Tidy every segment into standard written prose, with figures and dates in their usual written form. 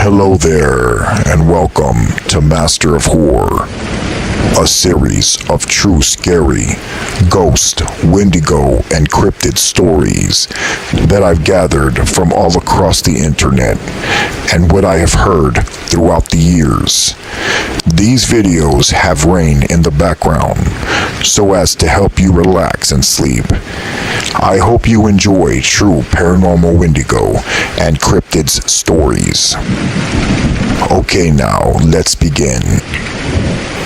Hello there, and welcome to Master of Horror, a series of true scary, ghost, Wendigo, and cryptid stories that I've gathered from all across the internet and what I have heard throughout the years. These videos have rain in the background so as to help you relax and sleep. I hope you enjoy true paranormal Wendigo and cryptids stories. Okay, now let's begin.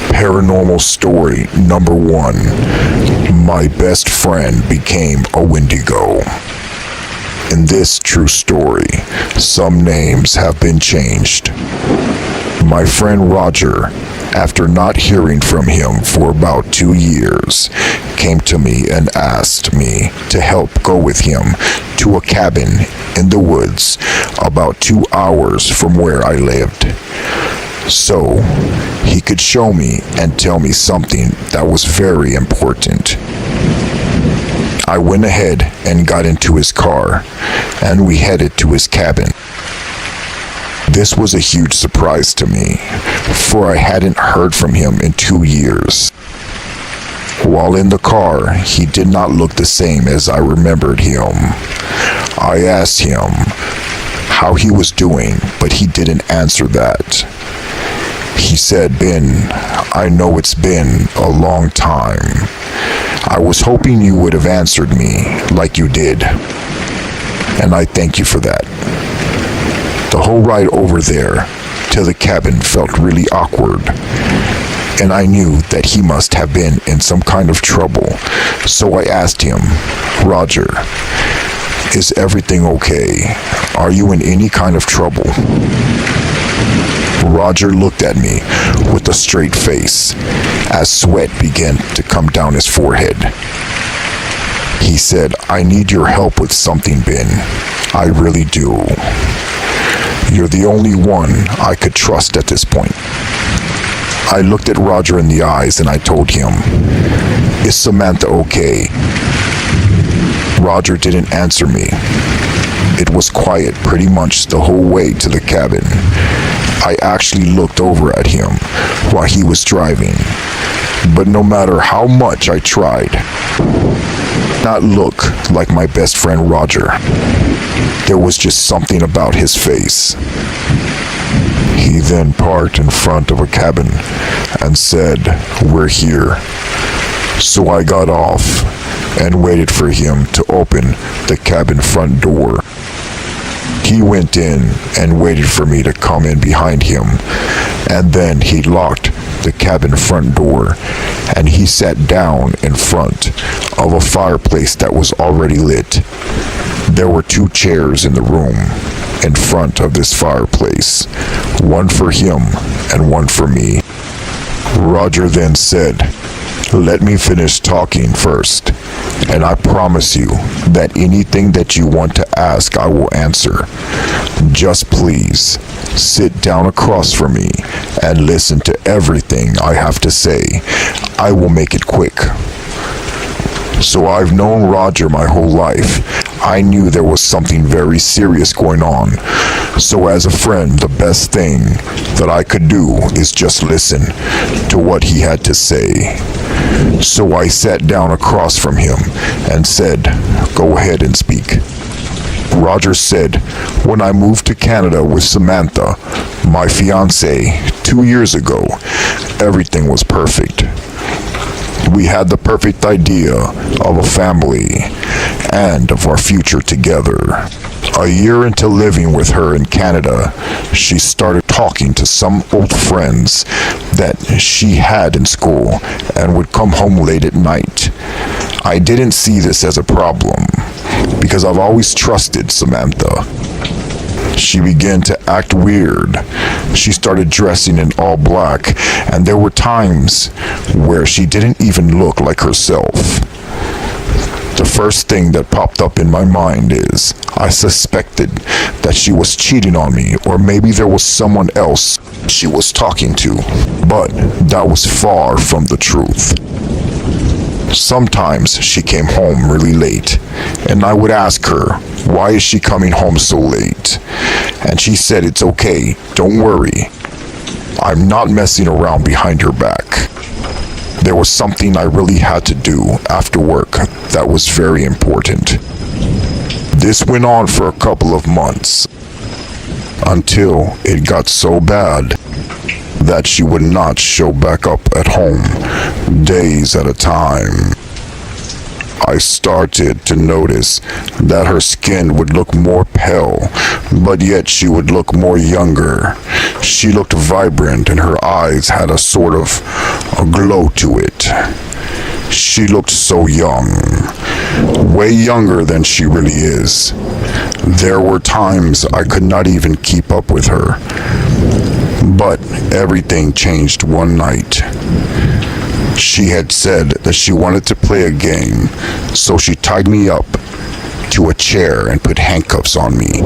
Paranormal story number 1. My best friend became a Wendigo. In this true story, some names have been changed. My friend Roger, after not hearing from him for about 2 years, came to me and asked me to help go with him to a cabin in the woods about 2 hours from where I lived, so he could show me and tell me something that was very important. I went ahead and got into his car, and we headed to his cabin. This was a huge surprise to me, for I hadn't heard from him in 2 years. While in the car, he did not look the same as I remembered him. I asked him how he was doing, but he didn't answer that. He said, "Ben, I know it's been a long time. I was hoping you would have answered me like you did, and I thank you for that." The whole ride over there to the cabin felt really awkward, and I knew that he must have been in some kind of trouble, so I asked him, "Roger, is everything okay? Are you in any kind of trouble?" Roger looked at me with a straight face as sweat began to come down his forehead. He said, "I need your help with something, Ben. I really do. You're the only one I could trust at this point." I looked at Roger in the eyes and I told him, "Is Samantha okay?" Roger didn't answer me. It was quiet pretty much the whole way to the cabin. I actually looked over at him while he was driving, but no matter how much I tried, not look like my best friend Roger. There was just something about his face. He then parked in front of a cabin and said, "We're here." So I got off and waited for him to open the cabin front door. He went in and waited for me to come in behind him, and then he locked the cabin front door, and he sat down in front of a fireplace that was already lit. There were 2 chairs in the room in front of this fireplace, one for him and one for me. Roger then said, "Let me finish talking first, and I promise you that anything that you want to ask I will answer. Just please sit down across from me and listen to everything I have to say. I will make it quick." So I've known Roger my whole life. I knew there was something very serious going on. So as a friend, the best thing that I could do is just listen to what he had to say. So I sat down across from him and said, "Go ahead and speak." Roger said, "When I moved to Canada with Samantha, my fiancée, 2 years ago, everything was perfect. We had the perfect idea of a family and of our future together. A year into living with her in Canada, she started talking to some old friends that she had in school and would come home late at night. I didn't see this as a problem because I've always trusted Samantha. She began to act weird. She started dressing in all black, and there were times where she didn't even look like herself. The first thing that popped up in my mind is I suspected that she was cheating on me, or maybe there was someone else she was talking to, but that was far from the truth. Sometimes she came home really late, and I would ask her, why is she coming home so late? And she said, it's okay, don't worry. I'm not messing around behind your back. There was something I really had to do after work that was very important. This went on for a couple of months, until it got so bad that she would not show back up at home days at a time. I started to notice that her skin would look more pale, but yet she would look more younger. She looked vibrant and her eyes had a sort of a glow to it. She looked so young, way younger than she really is. There were times I could not even keep up with her. But everything changed one night. She had said that she wanted to play a game, so she tied me up to a chair and put handcuffs on me,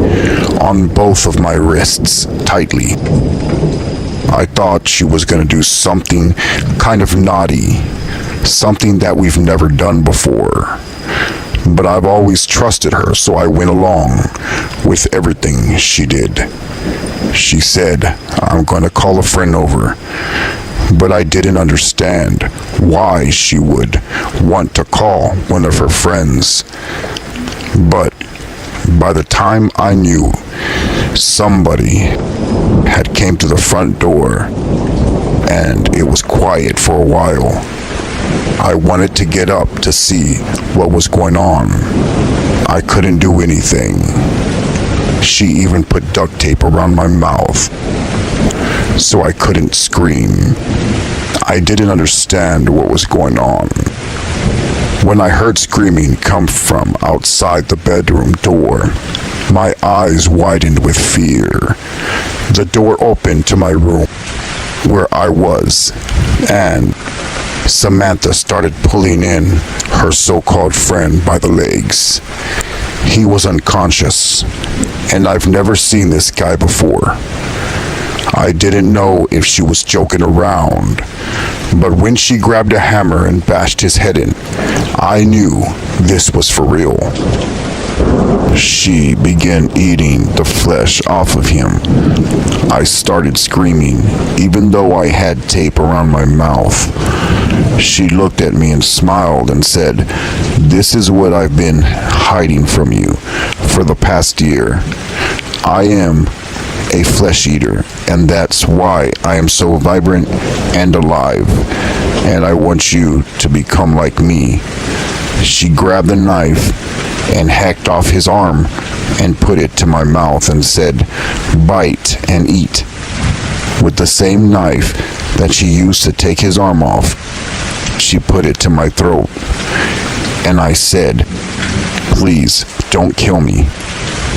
on both of my wrists, tightly. I thought she was going to do something kind of naughty, something that we've never done before. But I've always trusted her, so I went along with everything she did. She said, I'm going to call a friend over. But I didn't understand why she would want to call one of her friends. But by the time I knew, somebody had came to the front door, and it was quiet for a while. I wanted to get up to see what was going on. I couldn't do anything. She even put duct tape around my mouth, so I couldn't scream. I didn't understand what was going on. When I heard screaming come from outside the bedroom door, my eyes widened with fear. The door opened to my room where I was, and Samantha started pulling in her so-called friend by the legs. He was unconscious, and I've never seen this guy before. I didn't know if she was joking around, but when she grabbed a hammer and bashed his head in, I knew this was for real. She began eating the flesh off of him. I started screaming, even though I had tape around my mouth. She looked at me and smiled and said, "This is what I've been hiding from you for the past year. I am a flesh eater, and that's why I am so vibrant and alive, and I want you to become like me." She grabbed the knife and hacked off his arm and put it to my mouth and said, "Bite and eat." With the same knife that she used to take his arm off, she put it to my throat, and I said, "Please, don't kill me."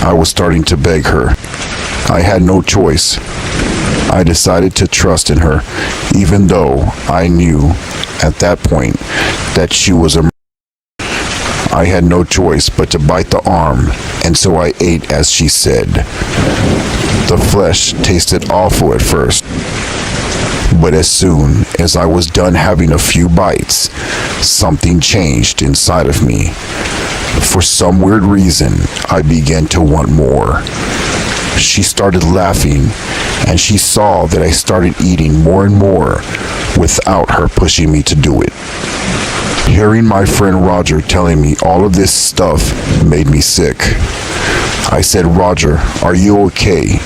I was starting to beg her. I had no choice. I decided to trust in her, even though I knew at that point that she was a... I had no choice but to bite the arm, and so I ate as she said. The flesh tasted awful at first, but as soon as I was done having a few bites, something changed inside of me. For some weird reason, I began to want more. She started laughing, and she saw that I started eating more and more without her pushing me to do it. Hearing my friend Roger telling me all of this stuff made me sick. I said, "Roger, are you okay?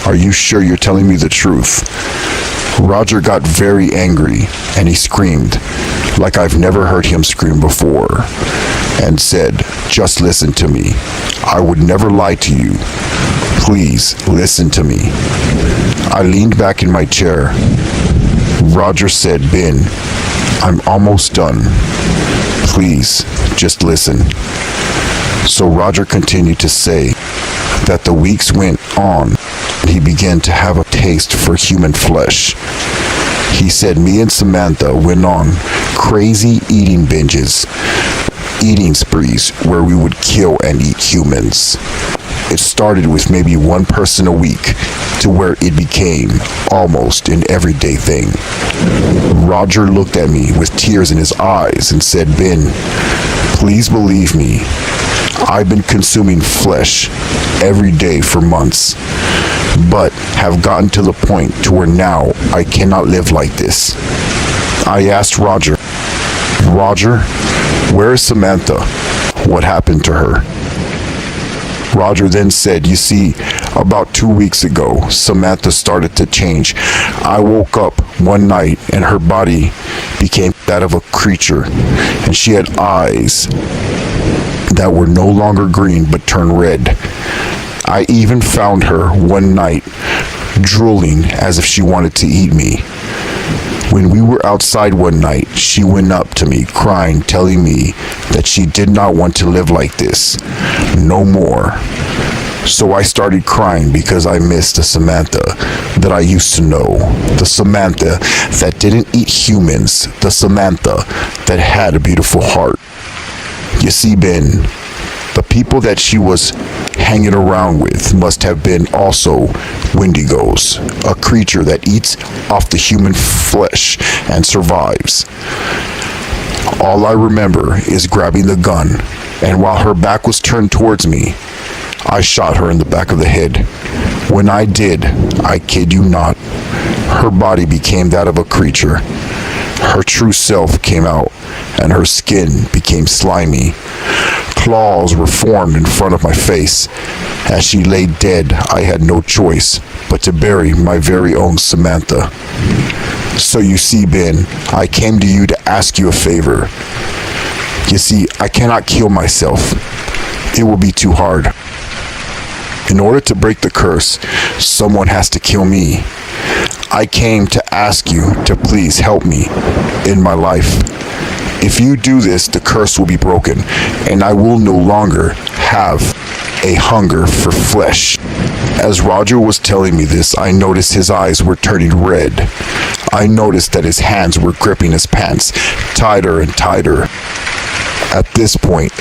Are you sure you're telling me the truth?" Roger got very angry, and he screamed like I've never heard him scream before, and said, "Just listen to me. I would never lie to you. Please listen to me." I leaned back in my chair. Roger said, "Ben, I'm almost done. Please, just listen." So Roger continued to say that the weeks went on, and he began to have a taste for human flesh. He said me and Samantha went on crazy eating binges, eating sprees where we would kill and eat humans. It started with maybe one person a week to where it became almost an everyday thing. Roger looked at me with tears in his eyes and said, Ben, please believe me. I've been consuming flesh every day for months, but have gotten to the point to where now I cannot live like this. I asked Roger, where is Samantha? What happened to her? Roger then said, you see, about 2 weeks ago, Samantha started to change. I woke up one night and her body became that of a creature, and she had eyes that were no longer green but turned red. I even found her one night drooling as if she wanted to eat me. When we were outside one night, she went up to me crying, telling me that she did not want to live like this no more. So I started crying because I missed the Samantha that I used to know, the Samantha that didn't eat humans, the Samantha that had a beautiful heart. You see, Ben, the people that she was hanging around with must have been also Wendigos, a creature that eats off the human flesh and survives. All I remember is grabbing the gun, and while her back was turned towards me, I shot her in the back of the head. When I did, I kid you not, her body became that of a creature. Her true self came out, and her skin became slimy. Claws were formed in front of my face. As she lay dead, I had no choice but to bury my very own Samantha. So you see, Ben, I came to you to ask you a favor. You see, I cannot kill myself. It will be too hard. In order to break the curse, someone has to kill me. I came to ask you to please help me in my life. If you do this, the curse will be broken, and I will no longer have a hunger for flesh. As Roger was telling me this, I noticed his eyes were turning red. I noticed that his hands were gripping his pants tighter and tighter. At this point,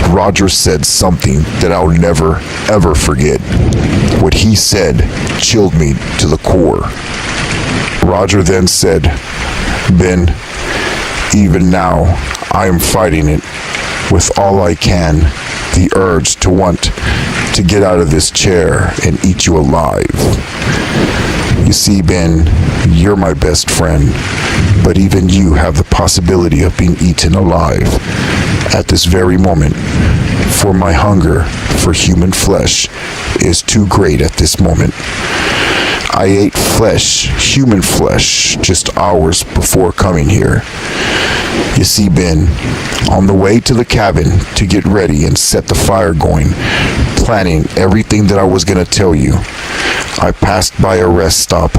Roger said something that I'll never, ever forget. What he said chilled me to the core. Roger then said, Ben, even now, I am fighting it with all I can, the urge to want to get out of this chair and eat you alive. You see, Ben, you're my best friend, but even you have the possibility of being eaten alive at this very moment, for my hunger for human flesh is too great at this moment. I ate flesh, human flesh, just hours before coming here. You see, Ben, on the way to the cabin to get ready and set the fire going, planning everything that I was going to tell you, I passed by a rest stop,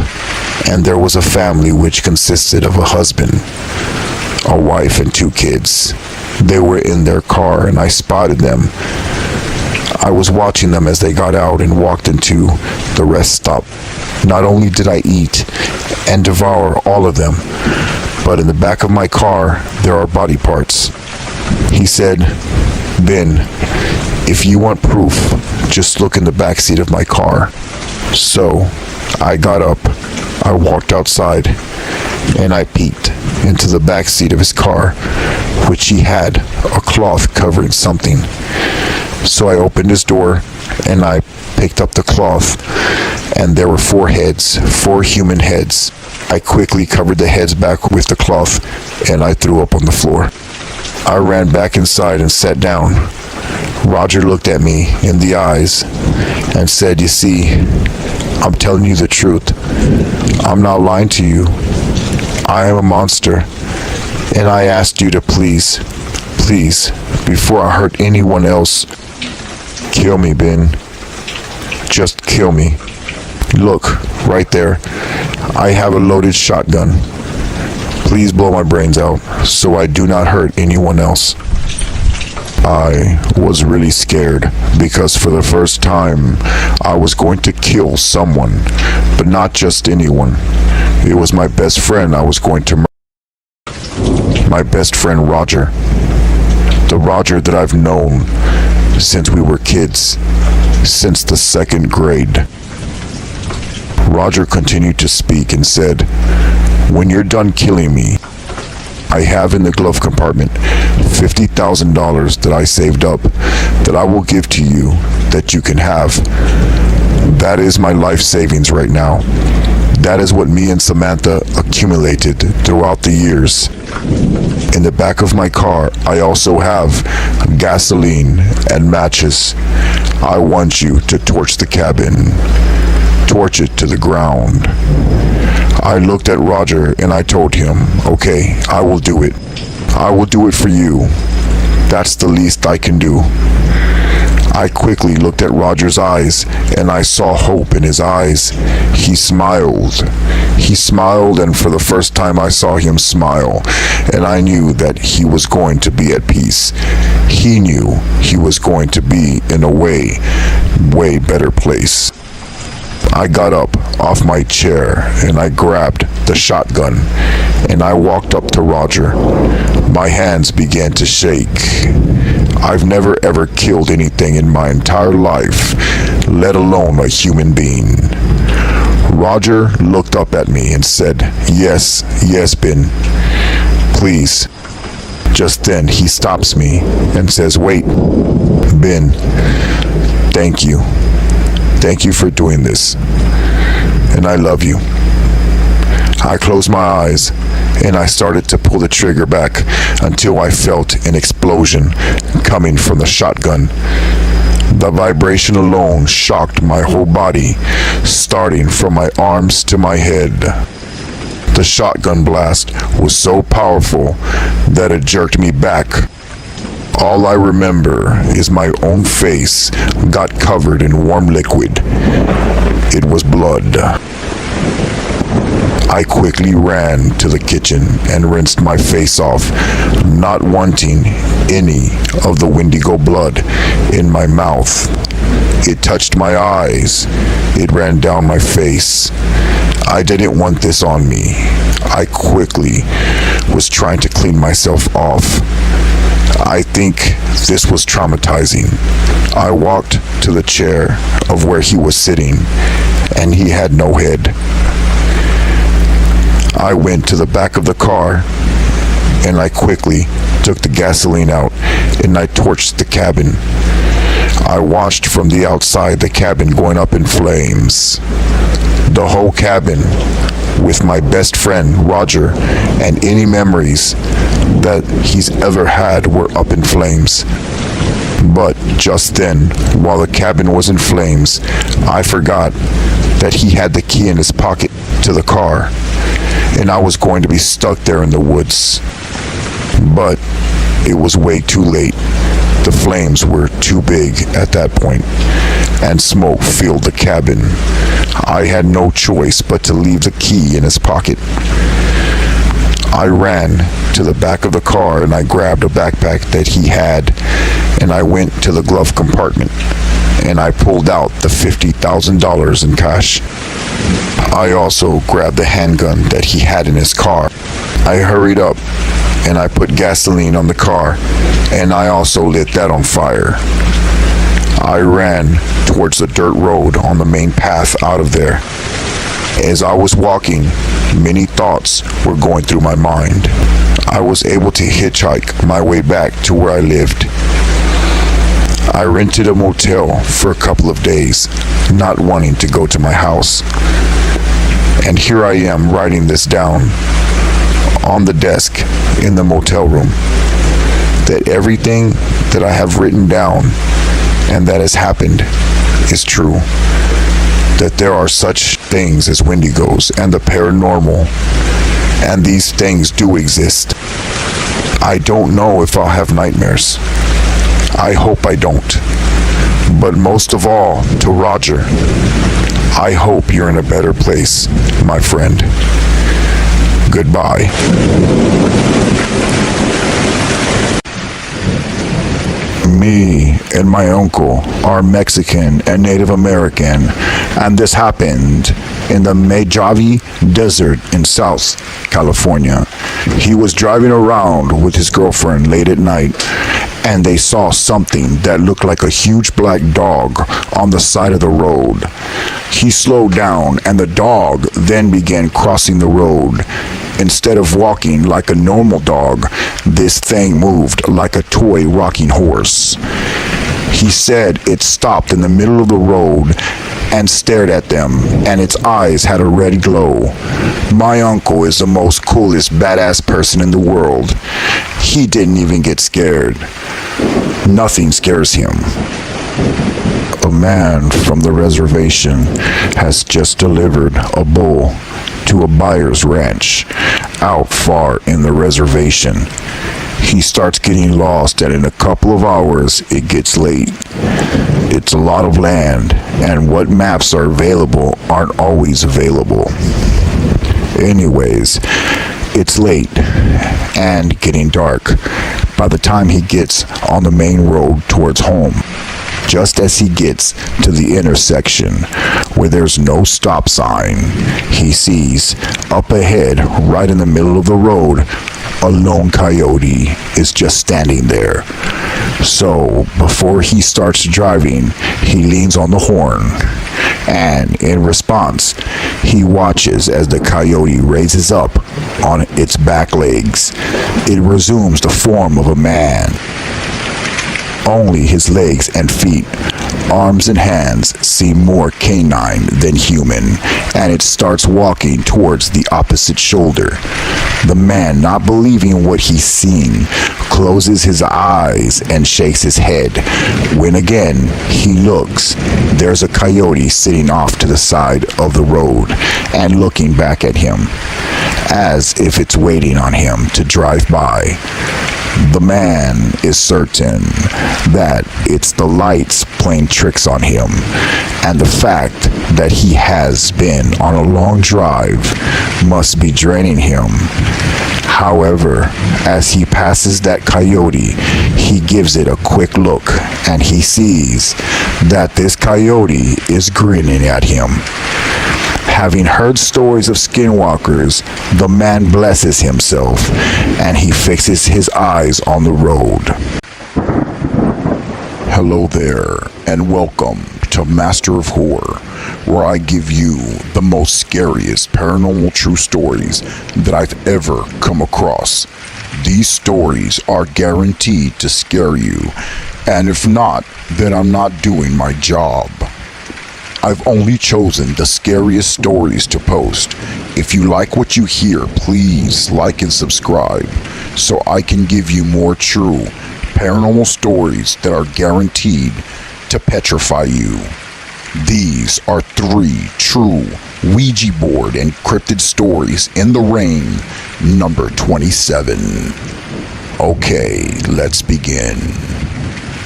and there was a family which consisted of a husband, a wife, and 2 kids. They were in their car, and I spotted them. I was watching them as they got out and walked into the rest stop. Not only did I eat and devour all of them, but in the back of my car, there are body parts. He said, Ben, if you want proof, just look in the back seat of my car. So I got up, I walked outside, and I peeked into the back seat of his car, which he had a cloth covering something. So I opened his door, and I picked up the cloth, and there were 4 heads, 4 human heads. I quickly covered the heads back with the cloth, and I threw up on the floor. I ran back inside and sat down. Roger looked at me in the eyes and said, you see, I'm telling you the truth. I'm not lying to you. I am a monster, and I asked you to please, before I hurt anyone else, kill me, Ben. Just kill me. Look, right there. I have a loaded shotgun. Please blow my brains out so I do not hurt anyone else. I was really scared because for the first time I was going to kill someone, but not just anyone. It was my best friend I was going to murder. My best friend Roger. The Roger that I've known since we were kids, since the 2nd grade. Roger continued to speak and said, When you're done killing me, I have in the glove compartment $50,000 that I saved up that I will give to you that you can have. That is my life savings right now. That is what me and Samantha accumulated throughout the years. In the back of my car, I also have gasoline and matches. I want you to torch the cabin. Torch it to the ground. I looked at Roger and I told him, okay, I will do it. I will do it for you. That's the least I can do. I quickly looked at Roger's eyes and I saw hope in his eyes. He smiled. He smiled, and for the first time I saw him smile, and I knew that he was going to be at peace. He knew he was going to be in a way better place. I got up off my chair and I grabbed the shotgun and I walked up to Roger. My hands began to shake. I've never ever killed anything in my entire life, let alone a human being. Roger looked up at me and said, yes, Ben, please. Just then he stops me and says, wait, Ben, thank you. Thank you for doing this, and I love you. I closed my eyes, and I started to pull the trigger back until I felt an explosion coming from the shotgun. The vibration alone shocked my whole body, starting from my arms to my head. The shotgun blast was so powerful that it jerked me back. All I remember is my own face got covered in warm liquid. It was blood. I quickly ran to the kitchen and rinsed my face off, not wanting any of the Wendigo blood in my mouth. It touched my eyes. It ran down my face. I didn't want this on me. I quickly was trying to clean myself off. I think this was traumatizing. I walked to the chair of where he was sitting, and he had no head. I went to the back of the car, and I quickly took the gasoline out, and I torched the cabin. I watched from the outside the cabin going up in flames. The whole cabin, with my best friend Roger, and any memories that he's ever had were up in flames. But just then, while the cabin was in flames, I forgot that he had the key in his pocket to the car, and I was going to be stuck there in the woods. But it was way too late. The flames were too big at that point, and smoke filled the cabin. I had no choice but to leave the key in his pocket. I ran to the back of the car and I grabbed a backpack that he had, and I went to the glove compartment and I pulled out the $50,000 in cash. I also grabbed the handgun that he had in his car. I hurried up and I put gasoline on the car, and I also lit that on fire. I ran towards the dirt road on the main path out of there. As I was walking, many thoughts were going through my mind. I was able to hitchhike my way back to where I lived. I rented a motel for a couple of days, not wanting to go to my house. And here I am writing this down on the desk in the motel room, that everything that I have written down and that has happened is true. That there are such things as Wendigos and the paranormal, and these things do exist. I don't know if I'll have nightmares. I hope I don't. But most of all, to Roger, I hope you're in a better place, my friend. Goodbye. Me and my uncle are Mexican and Native American, and this happened in the Mojave Desert in South California. He was driving around with his girlfriend late at night, and they saw something that looked like a huge black dog on the side of the road. He slowed down, and the dog then began crossing the road. Instead of walking like a normal dog, this thing moved like a toy rocking horse. He said it stopped in the middle of the road and stared at them, and its eyes had a red glow. My uncle is the most coolest badass person in the world. He didn't even get scared. Nothing scares him. A man from the reservation has just delivered a bull to a buyer's ranch out far in the reservation. He starts getting lost, and in a couple of hours it gets late. It's a lot of land, and what maps are available aren't always available. Anyways, it's late and getting dark by the time he gets on the main road towards home. Just as he gets to the intersection where there's no stop sign, he sees up ahead, right in the middle of the road, a lone coyote is just standing there. So before he starts driving, he leans on the horn, and in response, he watches as the coyote raises up on its back legs. It resumes the form of a man. Only his legs and feet, arms and hands seem more canine than human, and it starts walking towards the opposite shoulder. The man, not believing what he's seen, closes his eyes and shakes his head. When again he looks, there's a coyote sitting off to the side of the road and looking back at him, as if it's waiting on him to drive by. The man is certain that it's the lights playing tricks on him, and the fact that he has been on a long drive must be draining him. However, as he passes that coyote, he gives it a quick look, and he sees that this coyote is grinning at him. Having heard stories of skinwalkers, the man blesses himself, and he fixes his eyes on the road. Hello there, and welcome to Master of Horror, where I give you the most scariest paranormal true stories that I've ever come across. These stories are guaranteed to scare you, and if not, then I'm not doing my job. I've only chosen the scariest stories to post. If you like what you hear, please like and subscribe so I can give you more true paranormal stories that are guaranteed to petrify you. These are 3 true Ouija board encrypted stories in the rain, number 27. Okay, let's begin.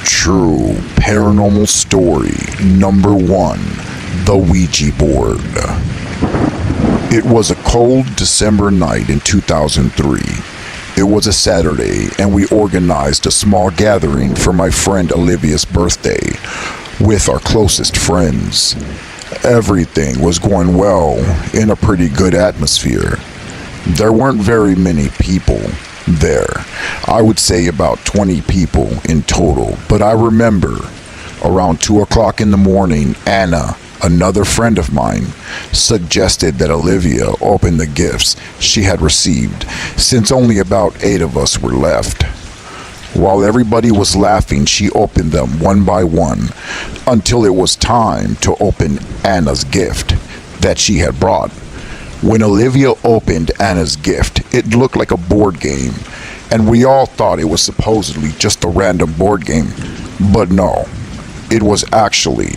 True paranormal story number 1, the Ouija board. It was a cold December night in 2003. It was a Saturday, and we organized a small gathering for my friend Olivia's birthday with our closest friends. Everything was going well in a pretty good atmosphere. There weren't very many people there. I would say about 20 people in total, but I remember around 2 o'clock in the morning, Anna, another friend of mine, suggested that Olivia open the gifts she had received, since only about 8 of us were left. While everybody was laughing, she opened them one by one until it was time to open Anna's gift that she had brought. When Olivia opened Anna's gift, it looked like a board game, and we all thought it was supposedly just a random board game, but no, it was actually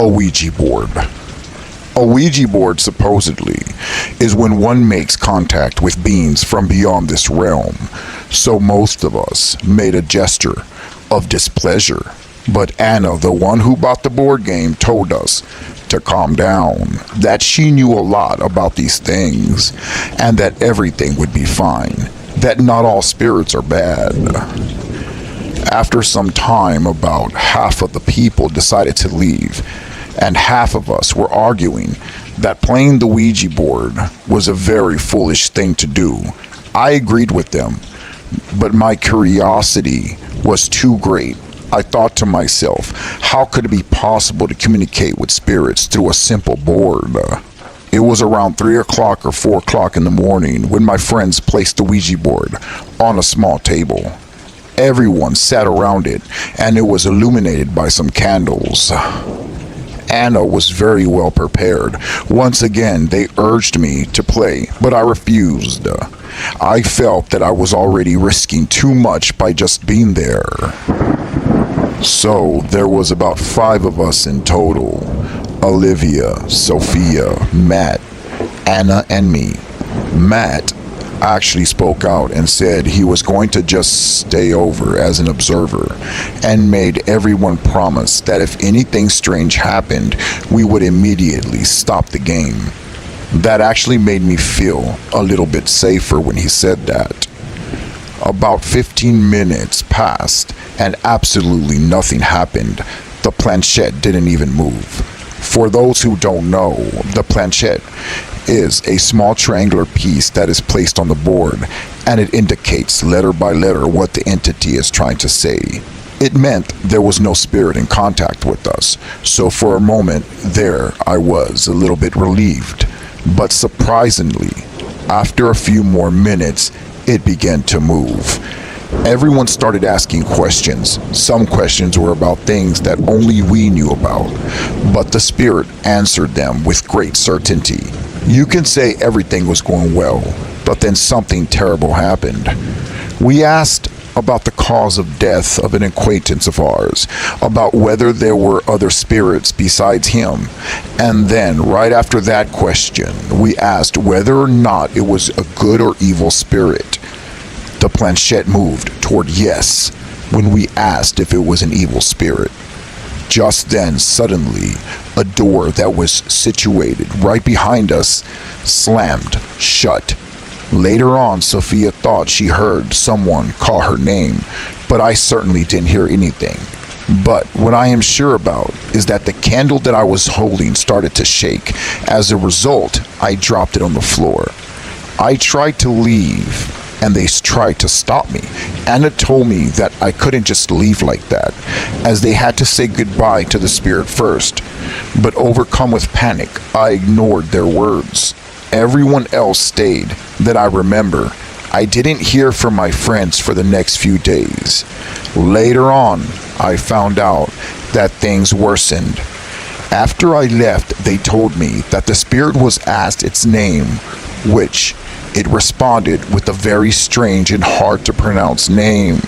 a Ouija board. A Ouija board, supposedly, is when one makes contact with beings from beyond this realm, so most of us made a gesture of displeasure, but Anna, the one who bought the board game, told us to calm down, that she knew a lot about these things, and that everything would be fine, that not all spirits are bad. After some time, about half of the people decided to leave, and half of us were arguing that playing the Ouija board was a very foolish thing to do. I agreed with them, but my curiosity was too great. I thought to myself, how could it be possible to communicate with spirits through a simple board? It was around 3 o'clock or 4 o'clock in the morning when my friends placed the Ouija board on a small table. Everyone sat around it, and it was illuminated by some candles. Anna was very well prepared. Once again, they urged me to play, but I refused. I felt that I was already risking too much by just being there. So, there was about 5 of us in total. Olivia, Sophia, Matt, Anna, and me. Matt actually spoke out and said he was going to just stay over as an observer and made everyone promise that if anything strange happened, we would immediately stop the game. That actually made me feel a little bit safer when he said that. About 15 minutes passed and absolutely nothing happened. The planchette didn't even move. For those who don't know, the planchette is a small triangular piece that is placed on the board, and it indicates letter by letter what the entity is trying to say. It meant there was no spirit in contact with us, so for a moment there I was a little bit relieved. But surprisingly, after a few more minutes, it began to move. Everyone started asking questions. Some questions were about things that only we knew about, but the spirit answered them with great certainty. You can say everything was going well, but then something terrible happened. We asked about the cause of death of an acquaintance of ours, about whether there were other spirits besides him, and then right after that question, we asked whether or not it was a good or evil spirit. The planchette moved toward yes when we asked if it was an evil spirit. Just then, suddenly, a door that was situated right behind us slammed shut. Later on, Sophia thought she heard someone call her name, but I certainly didn't hear anything. But what I am sure about is that the candle that I was holding started to shake. As a result, I dropped it on the floor. I tried to leave, and they tried to stop me. Anna told me that I couldn't just leave like that, as they had to say goodbye to the spirit first. But overcome with panic, I ignored their words. Everyone else stayed that I remember. I didn't hear from my friends for the next few days. Later on, I found out that things worsened. After I left, they told me that the spirit was asked its name, which it responded with a very strange and hard to pronounce name.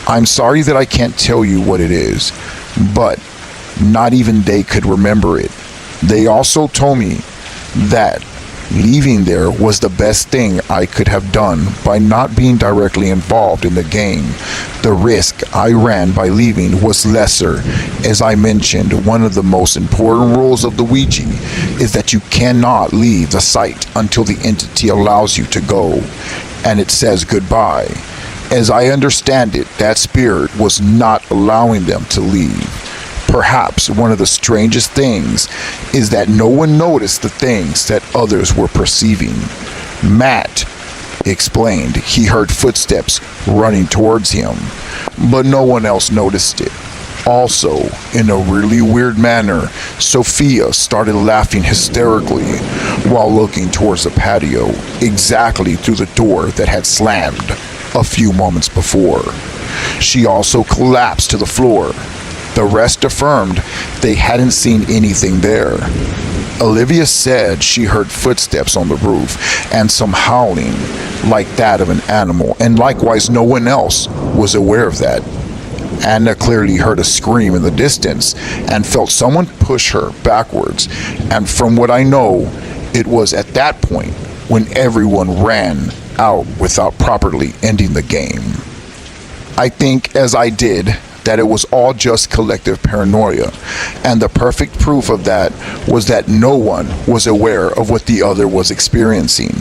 I'm sorry that I can't tell you what it is, but not even they could remember it. They also told me that leaving there was the best thing I could have done by not being directly involved in the game. The risk I ran by leaving was lesser. As I mentioned, one of the most important rules of the Ouija is that you cannot leave the site until the entity allows you to go, and it says goodbye. As I understand it, that spirit was not allowing them to leave. Perhaps one of the strangest things is that no one noticed the things that others were perceiving. Matt explained he heard footsteps running towards him, but no one else noticed it. Also, in a really weird manner, Sophia started laughing hysterically while looking towards the patio, exactly through the door that had slammed a few moments before. She also collapsed to the floor. The rest affirmed they hadn't seen anything there. Olivia said she heard footsteps on the roof and some howling like that of an animal, and likewise no one else was aware of that. Anna clearly heard a scream in the distance and felt someone push her backwards, and from what I know, it was at that point when everyone ran out without properly ending the game. I think, as I did, that it was all just collective paranoia, and the perfect proof of that was that no one was aware of what the other was experiencing.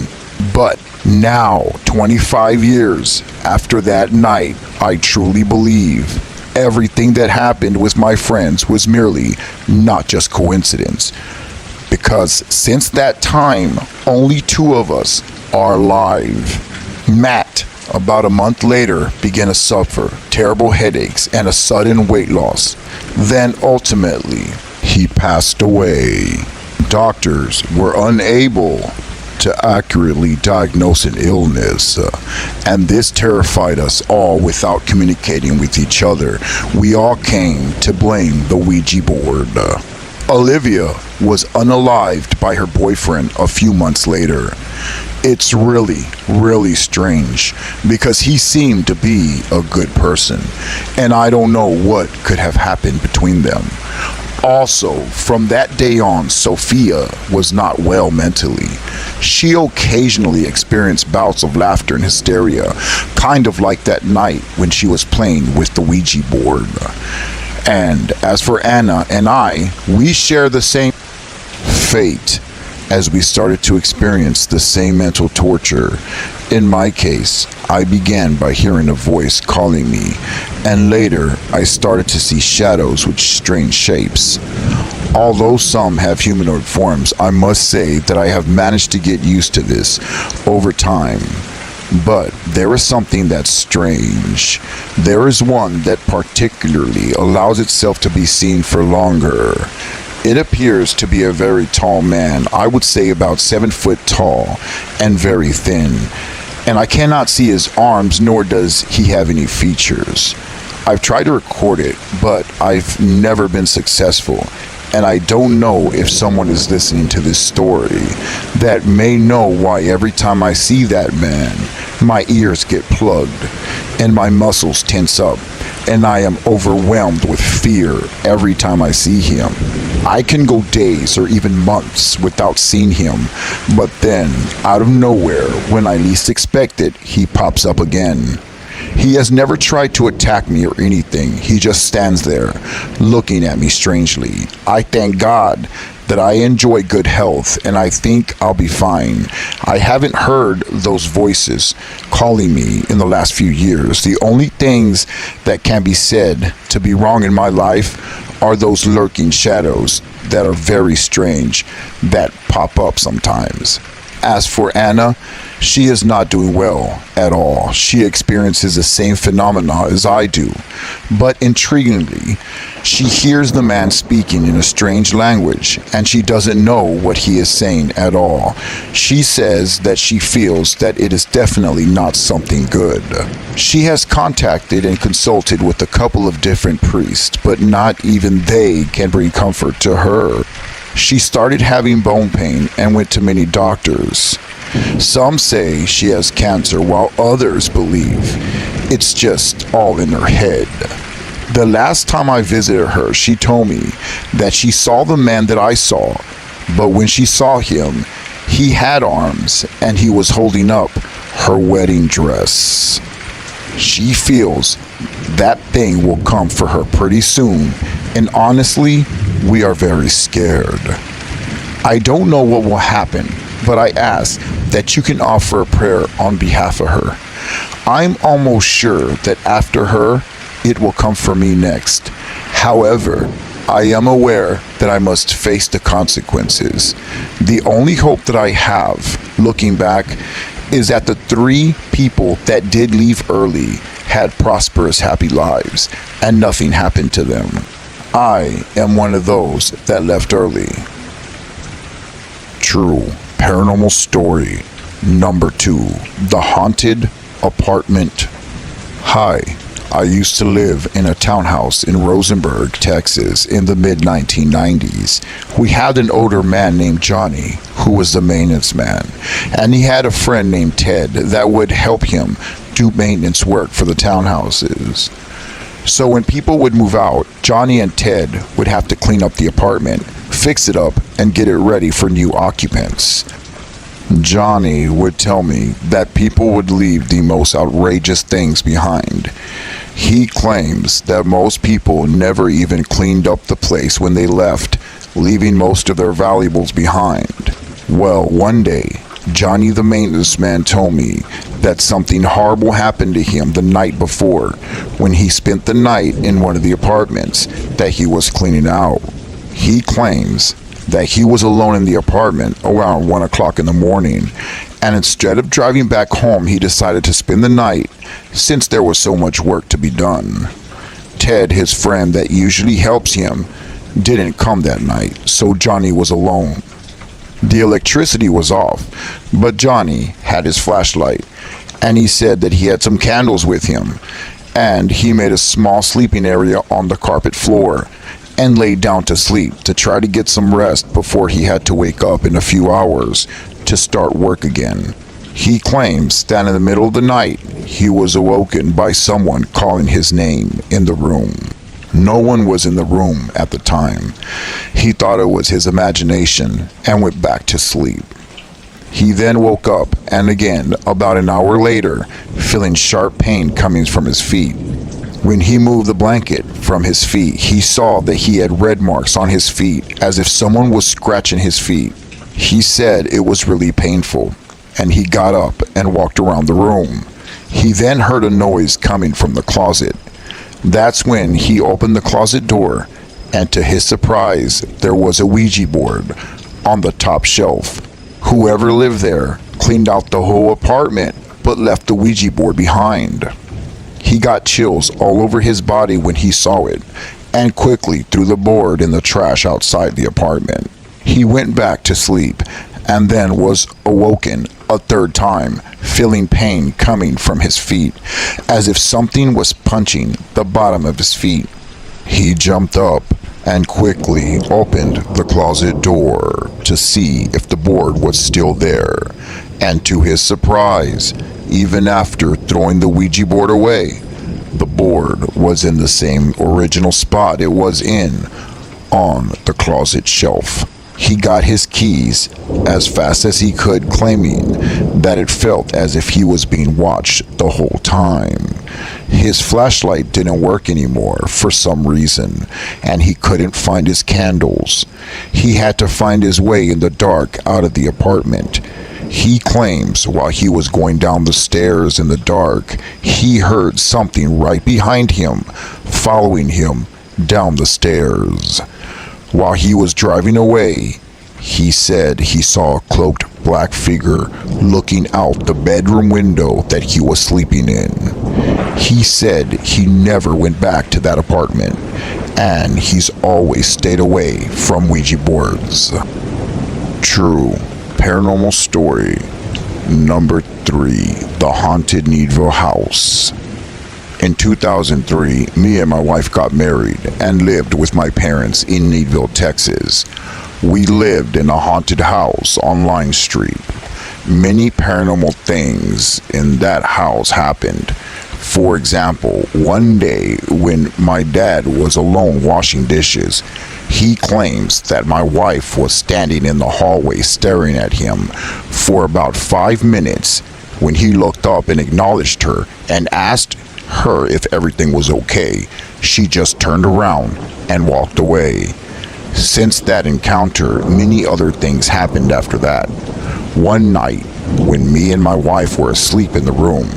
But now, 25 years after that night, I truly believe everything that happened with my friends was merely not just coincidence. Because since that time, only 2 of us are alive. Matt, about a month later, began to suffer terrible headaches and a sudden weight loss. Then ultimately, he passed away. Doctors were unable to accurately diagnose an illness, and this terrified us all without communicating with each other. We all came to blame the Ouija board. Olivia was unalived by her boyfriend a few months later. It's really strange because he seemed to be a good person, and I don't know what could have happened between them. Also, from that day on, Sophia was not well mentally. She occasionally experienced bouts of laughter and hysteria, kind of like that night when she was playing with the Ouija board. And as for Anna and I, we share the same fate as we started to experience the same mental torture. In my case, I began by hearing a voice calling me, and later I started to see shadows with strange shapes. Although some have humanoid forms, I must say that I have managed to get used to this over time. But there is something that's strange. There is one that particularly allows itself to be seen for longer. It appears to be a very tall man, I would say about 7 foot tall, and very thin. And I cannot see his arms, nor does he have any features. I've tried to record it, but I've never been successful. And I don't know if someone is listening to this story that may know why every time I see that man, my ears get plugged and my muscles tense up, and I am overwhelmed with fear every time I see him. I can go days or even months without seeing him, but then, out of nowhere, when I least expect it, he pops up again. He has never tried to attack me or anything. He just stands there, looking at me strangely. I thank God that I enjoy good health, and I think I'll be fine. I haven't heard those voices calling me in the last few years. The only things that can be said to be wrong in my life are those lurking shadows that are very strange, that pop up sometimes. As for Anna, she is not doing well at all. She experiences the same phenomena as I do. But intriguingly, she hears the man speaking in a strange language, and she doesn't know what he is saying at all. She says that she feels that it is definitely not something good. She has contacted and consulted with a couple of different priests, but not even they can bring comfort to her. She started having bone pain and went to many doctors. Some say she has cancer, while others believe it's just all in her head. The last time I visited her, she told me that she saw the man that I saw, but when she saw him, he had arms and he was holding up her wedding dress. She feels that thing will come for her pretty soon, and honestly, we are very scared. I don't know what will happen, but I ask that you can offer a prayer on behalf of her. I'm almost sure that after her, it will come for me next. However, I am aware that I must face the consequences. The only hope that I have, looking back, is that the 3 people that did leave early had prosperous, happy lives, and nothing happened to them. I am one of those that left early. True paranormal story number 2, The Haunted Apartment. Hi, I used to live in a townhouse in Rosenberg, Texas in the mid-1990s. We had an older man named Johnny who was the maintenance man, and he had a friend named Ted that would help him do maintenance work for the townhouses. So when people would move out, Johnny and Ted would have to clean up the apartment, fix it up, and get it ready for new occupants. Johnny would tell me that people would leave the most outrageous things behind. He claims that most people never even cleaned up the place when they left, leaving most of their valuables behind. Well, one day, Johnny the maintenance man told me that something horrible happened to him the night before when he spent the night in one of the apartments that he was cleaning out. He claims that he was alone in the apartment around 1 o'clock in the morning, and instead of driving back home, he decided to spend the night since there was so much work to be done. Ted, his friend that usually helps him, didn't come that night, so Johnny was alone. The electricity was off, but Johnny had his flashlight, and he said that he had some candles with him, and he made a small sleeping area on the carpet floor and laid down to sleep to try to get some rest before he had to wake up in a few hours to start work again. He claims that in the middle of the night, he was awoken by someone calling his name in the room. No one was in the room at the time. He thought it was his imagination and went back to sleep. He then woke up, and again, about an hour later, feeling sharp pain coming from his feet. When he moved the blanket from his feet, he saw that he had red marks on his feet, as if someone was scratching his feet. He said it was really painful, and he got up and walked around the room. He then heard a noise coming from the closet. That's when he opened the closet door, and to his surprise, there was a Ouija board on the top shelf. Whoever lived there cleaned out the whole apartment, but left the Ouija board behind. He got chills all over his body when he saw it, and quickly threw the board in the trash outside the apartment. He went back to sleep, and then was awoken a third time, feeling pain coming from his feet, as if something was punching the bottom of his feet. He jumped up and quickly opened the closet door to see if the board was still there, and to his surprise, even after throwing the Ouija board away, the board was in the same original spot it was in, on the closet shelf. He got his keys as fast as he could, claiming that it felt as if he was being watched the whole time. His flashlight didn't work anymore for some reason, and he couldn't find his candles. He had to find his way in the dark out of the apartment. He claims while he was going down the stairs in the dark, he heard something right behind him, following him down the stairs. While he was driving away, he said he saw a cloaked black figure looking out the bedroom window that he was sleeping in. He said he never went back to that apartment, and he's always stayed away from Ouija boards. True paranormal story number 3, the haunted Needville house. In 2003, me and my wife got married and lived with my parents in Needville, Texas. We lived in a haunted house on Line Street. Many paranormal things in that house happened. For example, one day when my dad was alone washing dishes, he claims that my wife was standing in the hallway staring at him for about 5 minutes. When he looked up and acknowledged her and asked her if everything was okay, she just turned around and walked away. Since that encounter, many other things happened after that. One night, when me and my wife were asleep in the room,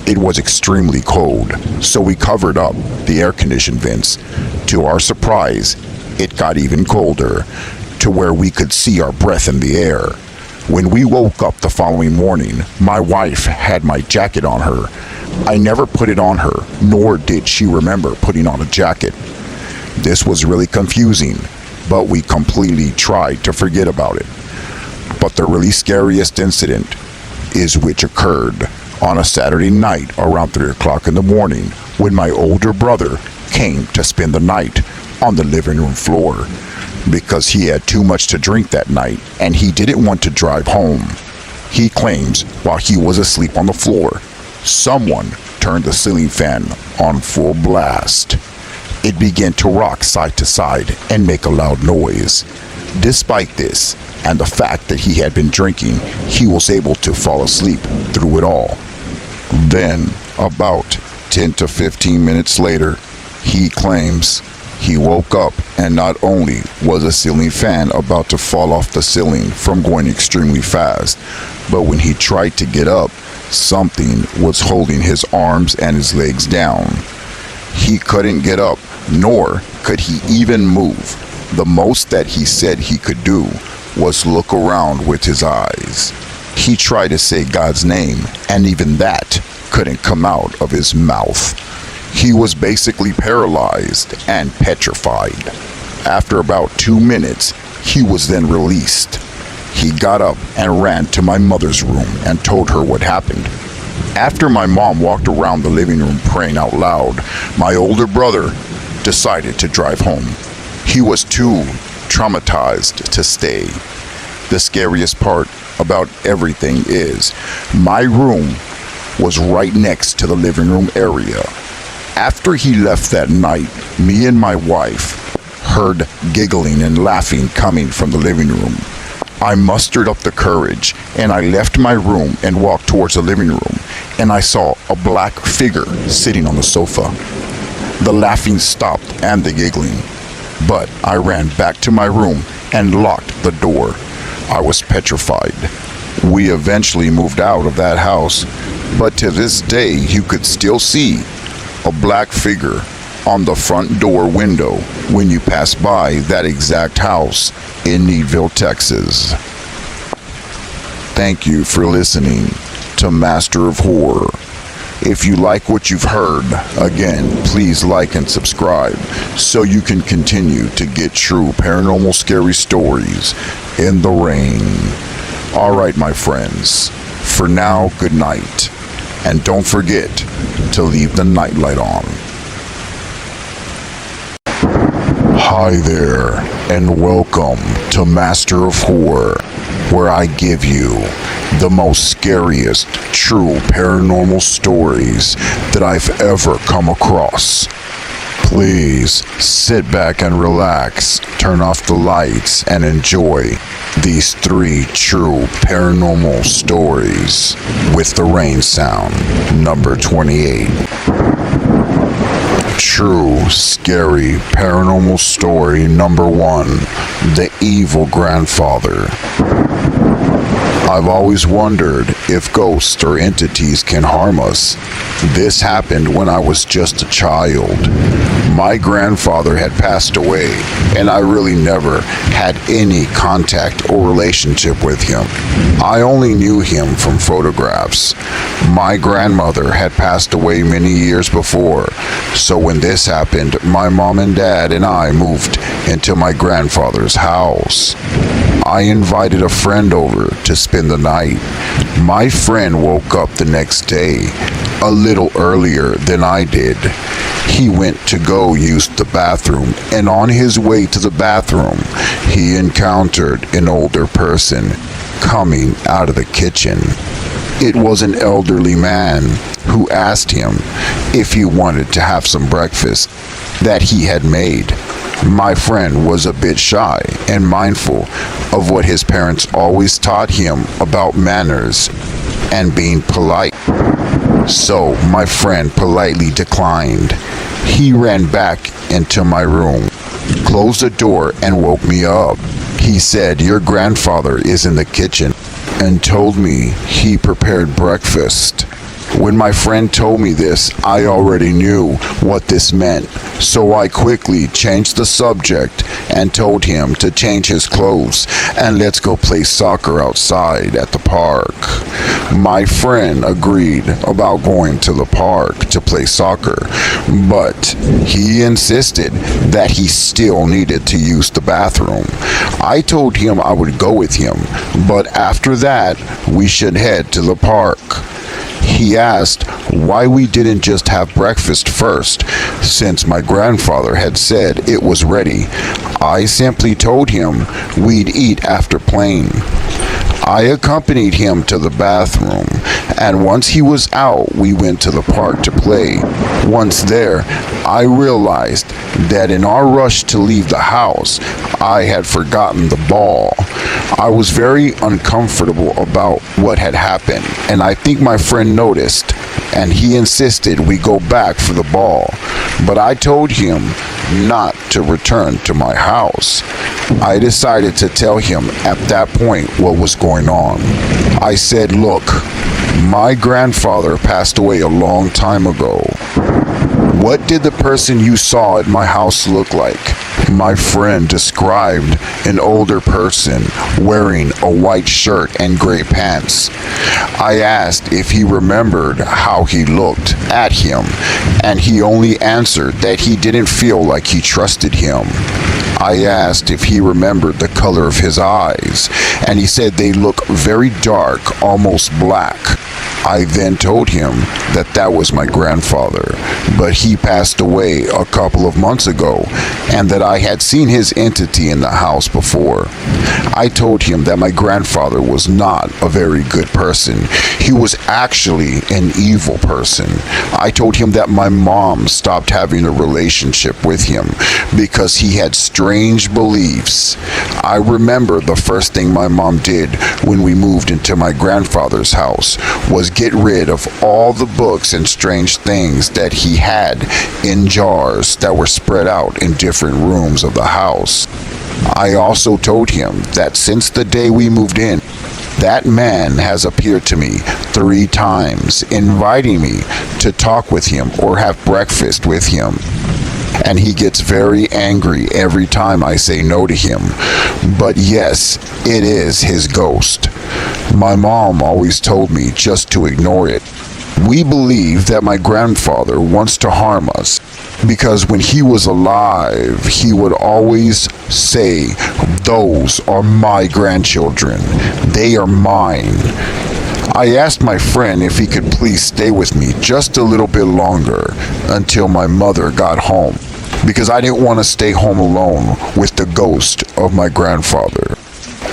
it was extremely cold, so we covered up the air-conditioned vents. To our surprise, it got even colder, to where we could see our breath in the air. When we woke up the following morning, my wife had my jacket on her. I never put it on her, nor did she remember putting on a jacket. This was really confusing, but we completely tried to forget about it. But the really scariest incident is which occurred on a Saturday night around 3 o'clock in the morning, when my older brother came to spend the night on the living room floor because he had too much to drink that night and he didn't want to drive home. He claims while he was asleep on the floor, someone turned the ceiling fan on full blast. It began to rock side to side and make a loud noise. Despite this, and the fact that he had been drinking, he was able to fall asleep through it all. Then, about 10 to 15 minutes later, he claims he woke up and not only was a ceiling fan about to fall off the ceiling from going extremely fast, but when he tried to get up, something was holding his arms and his legs down. He couldn't get up, nor could he even move. The most that he said he could do was look around with his eyes. He tried to say God's name, and even that couldn't come out of his mouth. He was basically paralyzed and petrified. After about 2 minutes, he was then released. he got up and ran to my mother's room and told her what happened. After my mom walked around the living room praying out loud, my older brother decided to drive home. He was too traumatized to stay. The scariest part about everything is my room was right next to the living room area. After he left that night, me and my wife heard giggling and laughing coming from the living room. I mustered up the courage and I left my room and walked towards the living room, and I saw a black figure sitting on the sofa. The laughing stopped and the giggling, but I ran back to my room and locked the door. I was petrified. We eventually moved out of that house, but to this day you could still see a black figure on the front door window when you pass by that exact house in Needville, Texas. Thank you for listening to Master of Horror. If you like what you've heard, again, please like and subscribe so you can continue to get true paranormal scary stories in the rain. Alright, my friends, for now, good night. And don't forget to leave the nightlight on. Hi there, and welcome to Master of Horror, where I give you the most scariest true paranormal stories that I've ever come across. Please sit back and relax, turn off the lights, and enjoy these 3 true paranormal stories with the rain sound. Number 28. True, scary, paranormal story number 1, The Evil Grandfather. I've always wondered if ghosts or entities can harm us. This happened when I was just a child. My grandfather had passed away, and I really never had any contact or relationship with him. I only knew him from photographs. My grandmother had passed away many years before, so when this happened, my mom and dad and I moved into my grandfather's house. I invited a friend over to spend the night. My friend woke up the next day a little earlier than I did. He went to go use the bathroom, and on his way to the bathroom, he encountered an older person coming out of the kitchen. It was an elderly man who asked him if he wanted to have some breakfast that he had made. My friend was a bit shy and mindful of what his parents always taught him about manners and being polite. So my friend politely declined. He ran back into my room, closed the door, and woke me up. He said, "Your grandfather is in the kitchen," and told me he prepared breakfast. When my friend told me this, I already knew what this meant, so I quickly changed the subject and told him to change his clothes and let's go play soccer outside at the park. My friend agreed about going to the park to play soccer, but he insisted that he still needed to use the bathroom. I told him I would go with him, but after that, we should head to the park. He asked why we didn't just have breakfast first, since my grandfather had said it was ready. I simply told him we'd eat after playing. I accompanied him to the bathroom, and once he was out, we went to the park to play. Once there, I realized that in our rush to leave the house, I had forgotten the ball. I was very uncomfortable about what had happened, and I think my friend noticed, and he insisted we go back for the ball. But I told him not to return to my house. I decided to tell him at that point what was going on. I said, "Look, my grandfather passed away a long time ago. What did the person you saw at my house look like?" My friend described an older person wearing a white shirt and gray pants. I asked if he remembered how he looked at him, and he only answered that he didn't feel like he trusted him. I asked if he remembered the color of his eyes, and he said they look very dark, almost black. I then told him that that was my grandfather, but he passed away a couple of months ago, and that I had seen his entity in the house before. I told him that my grandfather was not a very good person. He was actually an evil person. I told him that my mom stopped having a relationship with him because he had strange beliefs. I remember the first thing my mom did when we moved into my grandfather's house was get rid of all the books and strange things that he had in jars that were spread out in different rooms of the house. I also told him that since the day we moved in, that man has appeared to me 3 times, inviting me to talk with him or have breakfast with him. And he gets very angry every time I say no to him. But yes, it is his ghost. My mom always told me just to ignore it. We believe that my grandfather wants to harm us because when he was alive, he would always say, "Those are my grandchildren. They are mine." I asked my friend if he could please stay with me just a little bit longer until my mother got home, because I didn't want to stay home alone with the ghost of my grandfather.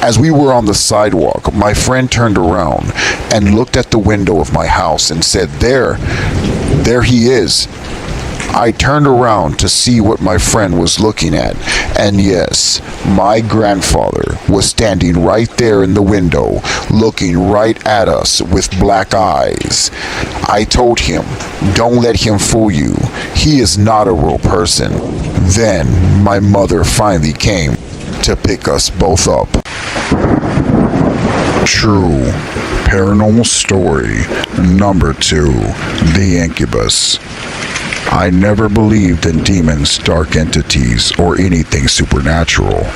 As we were on the sidewalk, my friend turned around and looked at the window of my house and said, There he is." I turned around to see what my friend was looking at, and yes, my grandfather was standing right there in the window, looking right at us with black eyes. I told him, "Don't let him fool you. He is not a real person." Then my mother finally came to pick us both up. True paranormal story number 2, The Incubus. I never believed in demons, dark entities, or anything supernatural,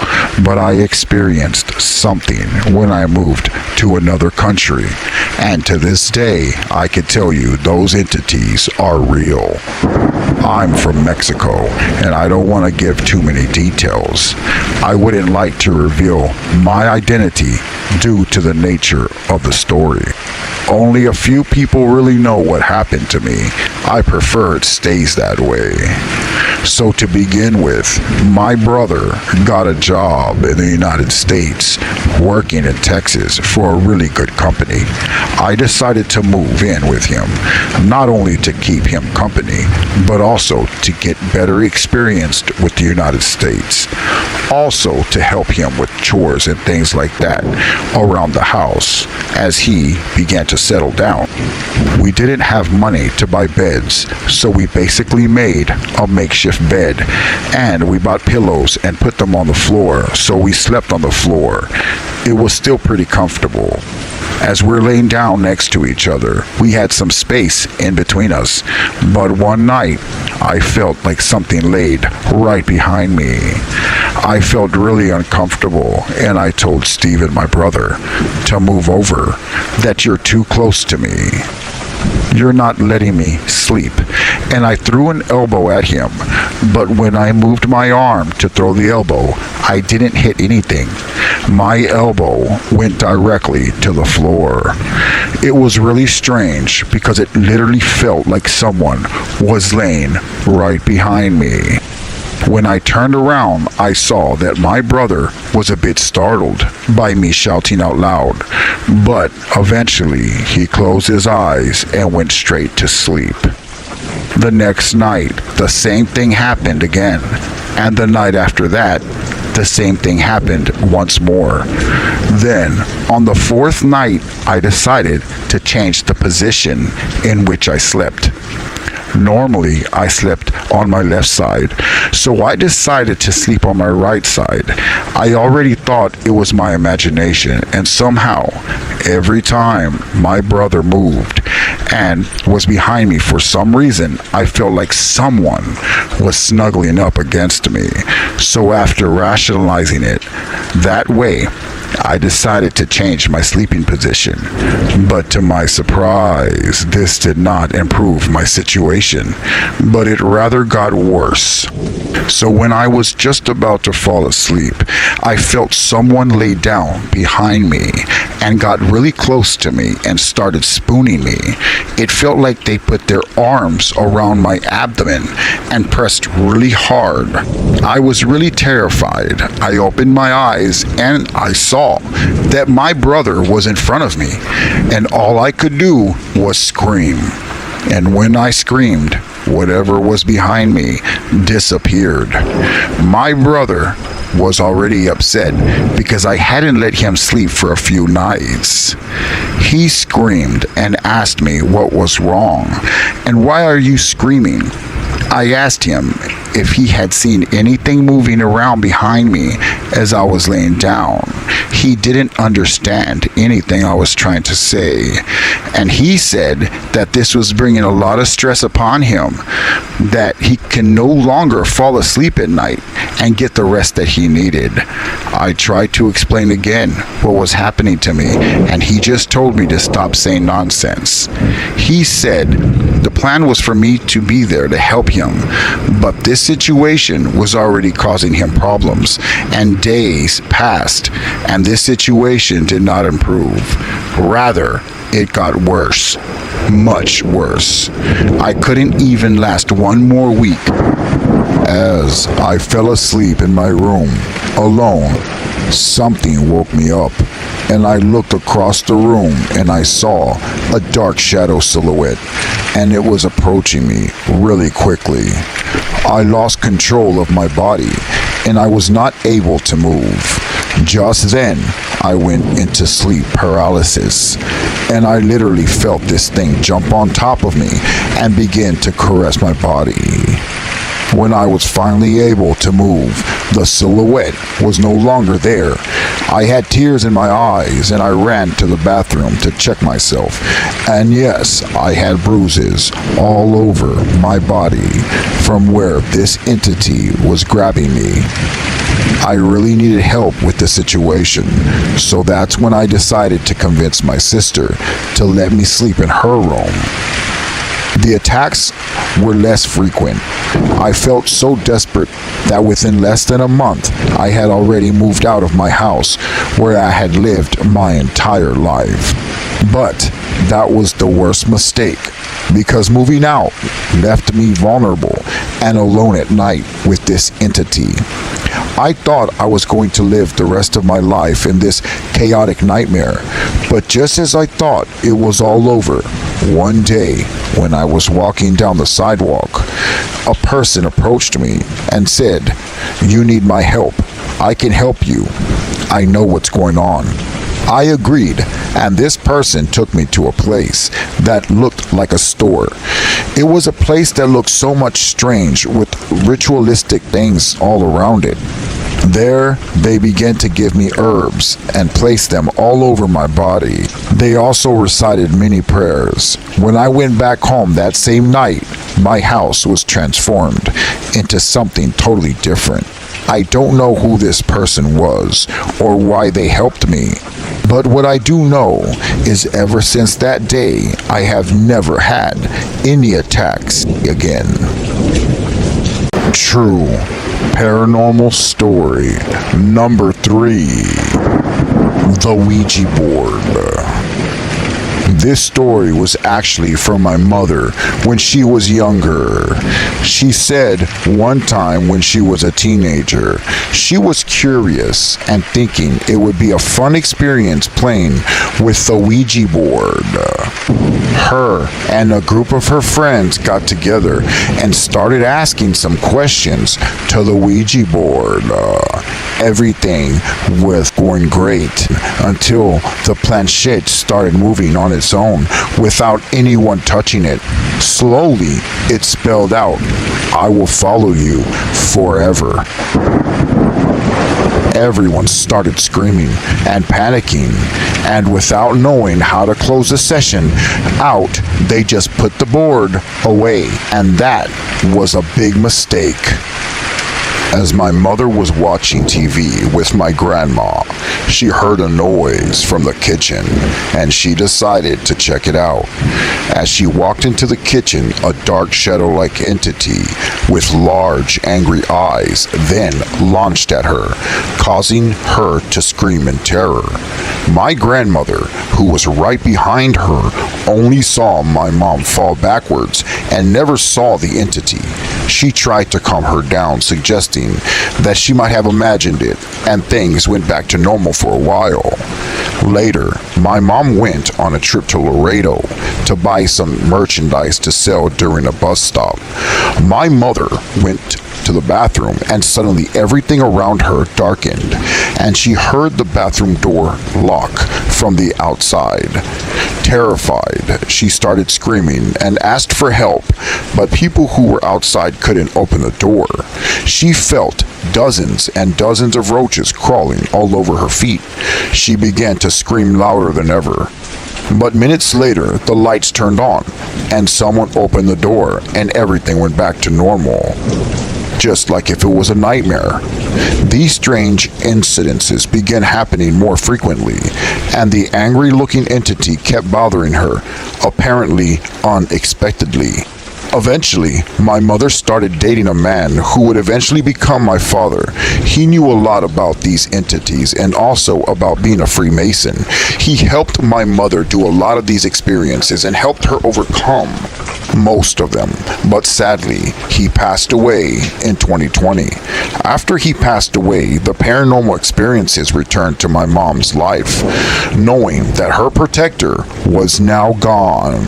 but I experienced something when I moved to another country, and to this day, I can tell you those entities are real. I'm from Mexico, and I don't want to give too many details. I wouldn't like to reveal my identity due to the nature of the story. Only a few people really know what happened to me. I prefer it stays that way. So to begin with, my brother got a job in the United States, working in Texas for a really good company. I decided to move in with him, not only to keep him company, but also to get better experienced with the United States. Also to help him with chores and things like that around the house as he began to settle down. We didn't have money to buy beds, so we basically made a makeshift bed, and we bought pillows and put them on the floor, so we slept on the floor. It was still pretty comfortable. As we're laying down next to each other, we had some space in between us, but one night I felt like something laid right behind me. I felt really uncomfortable, and I told Steven, my brother, to move over, that you're too close to me. You're not letting me sleep. And I threw an elbow at him, but when I moved my arm to throw the elbow, I didn't hit anything. My elbow went directly to the floor. It was really strange because it literally felt like someone was laying right behind me. When I turned around, I saw that my brother was a bit startled by me shouting out loud, but eventually he closed his eyes and went straight to sleep. The next night, the same thing happened again, and the night after that, the same thing happened once more. Then, on the 4th night, I decided to change the position in which I slept. Normally, I slept on my left side, so I decided to sleep on my right side. I already thought it was my imagination, and somehow, every time my brother moved and was behind me. For some reason, I felt like someone was snuggling up against me. So after rationalizing it that way, I decided to change my sleeping position. But to my surprise, this did not improve my situation, but it rather got worse. So when I was just about to fall asleep, I felt someone lay down behind me and got really close to me and started spooning me. It felt like they put their arms around my abdomen and pressed really hard. I was really terrified. I opened my eyes and I saw that my brother was in front of me, and all I could do was scream. And when I screamed, whatever was behind me disappeared. My brother was already upset because I hadn't let him sleep for a few nights. He screamed and asked me what was wrong and why are you screaming? I asked him if he had seen anything moving around behind me as I was laying down. He didn't understand anything I was trying to say, and he said that this was bringing a lot of stress upon him, that he can no longer fall asleep at night and get the rest that he needed. I tried to explain again what was happening to me, and he just told me to stop saying nonsense. He said the plan was for me to be there to help him, but this situation was already causing him problems, and days passed, and this situation did not improve. Rather, it got worse. Much worse. I couldn't even last one more week. As I fell asleep in my room, alone, something woke me up, and I looked across the room and I saw a dark shadow silhouette, and it was approaching me really quickly. I lost control of my body, and I was not able to move. Just then, I went into sleep paralysis, and I literally felt this thing jump on top of me and begin to caress my body. When I was finally able to move, the silhouette was no longer there. I had tears in my eyes and I ran to the bathroom to check myself. And yes, I had bruises all over my body from where this entity was grabbing me. I really needed help with the situation, so that's when I decided to convince my sister to let me sleep in her room. The attacks were less frequent. I felt so desperate that within less than a month, I had already moved out of my house where I had lived my entire life. But that was the worst mistake, because moving out left me vulnerable and alone at night with this entity. I thought I was going to live the rest of my life in this chaotic nightmare, but just as I thought it was all over, one day when I was walking down the sidewalk, a person approached me and said, "You need my help. I can help you. I know what's going on." I agreed, and this person took me to a place that looked like a store. It was a place that looked so much strange with ritualistic things all around it. There, they began to give me herbs and place them all over my body. They also recited many prayers. When I went back home that same night, my house was transformed into something totally different. I don't know who this person was or why they helped me, but what I do know is ever since that day, I have never had any attacks again. True paranormal story number 3, the Ouija board. This story was actually from my mother when she was younger. She said one time when she was a teenager, she was curious and thinking it would be a fun experience playing with the Ouija board. Her and a group of her friends got together and started asking some questions to the Ouija board. Everything was going great until the planchette started moving on its own without anyone touching it. Slowly, it spelled out, "I will follow you forever." Everyone started screaming and panicking, and without knowing how to close the session out, they just put the board away, and that was a big mistake. As my mother was watching TV with my grandma, she heard a noise from the kitchen, and she decided to check it out. As she walked into the kitchen, a dark shadow-like entity with large, angry eyes then launched at her, causing her to scream in terror. My grandmother, who was right behind her, only saw my mom fall backwards and never saw the entity. She tried to calm her down, suggesting that she might have imagined it, and things went back to normal for a while. Later, my mom went on a trip to Laredo to buy some merchandise to sell during a bus stop. My mother went to the bathroom, and suddenly everything around her darkened, and she heard the bathroom door lock from the outside. Terrified, she started screaming and asked for help, but people who were outside couldn't open the door. She felt dozens and dozens of roaches crawling all over her feet. She began to scream louder than ever. But minutes later, the lights turned on, and someone opened the door, and everything went back to normal, just like if it was a nightmare. These strange incidences began happening more frequently, and the angry-looking entity kept bothering her, apparently unexpectedly. Eventually, my mother started dating a man who would eventually become my father. He knew a lot about these entities and also about being a Freemason. He helped my mother do a lot of these experiences and helped her overcome most of them, but sadly, he passed away in 2020. After he passed away, the paranormal experiences returned to my mom's life, knowing that her protector was now gone.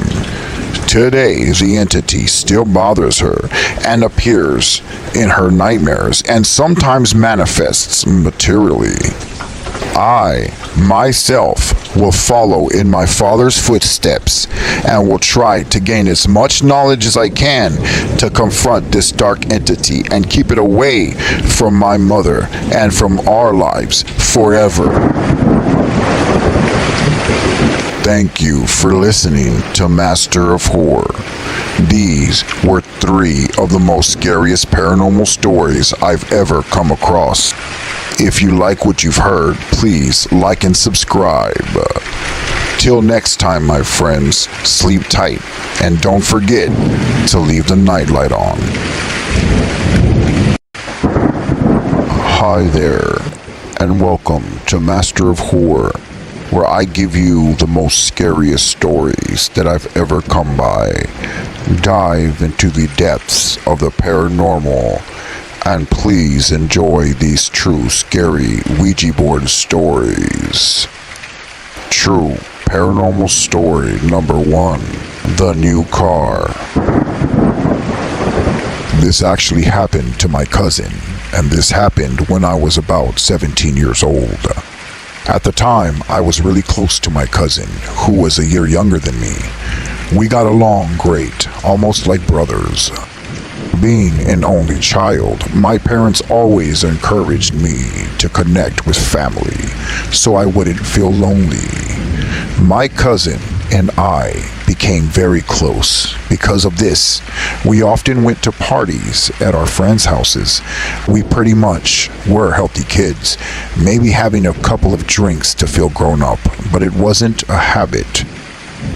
Today, the entity still bothers her and appears in her nightmares and sometimes manifests materially. I, myself, will follow in my father's footsteps and will try to gain as much knowledge as I can to confront this dark entity and keep it away from my mother and from our lives forever. Thank you for listening to Master of Horror. These were 3 of the most scariest paranormal stories I've ever come across. If you like what you've heard, please like and subscribe. Till next time, my friends, sleep tight and don't forget to leave the nightlight on. Hi there, and welcome to Master of Horror, where I give you the most scariest stories that I've ever come by. Dive into the depths of the paranormal, and please enjoy these true scary Ouija board stories. True paranormal story number 1, the new car. This actually happened to my cousin, and this happened when I was about 17 years old. At the time, I was really close to my cousin, who was a year younger than me. We got along great, almost like brothers. Being an only child, my parents always encouraged me to connect with family, so I wouldn't feel lonely. My cousin and I became very close. Because of this, we often went to parties at our friends' houses. We pretty much were healthy kids, maybe having a couple of drinks to feel grown up, but it wasn't a habit.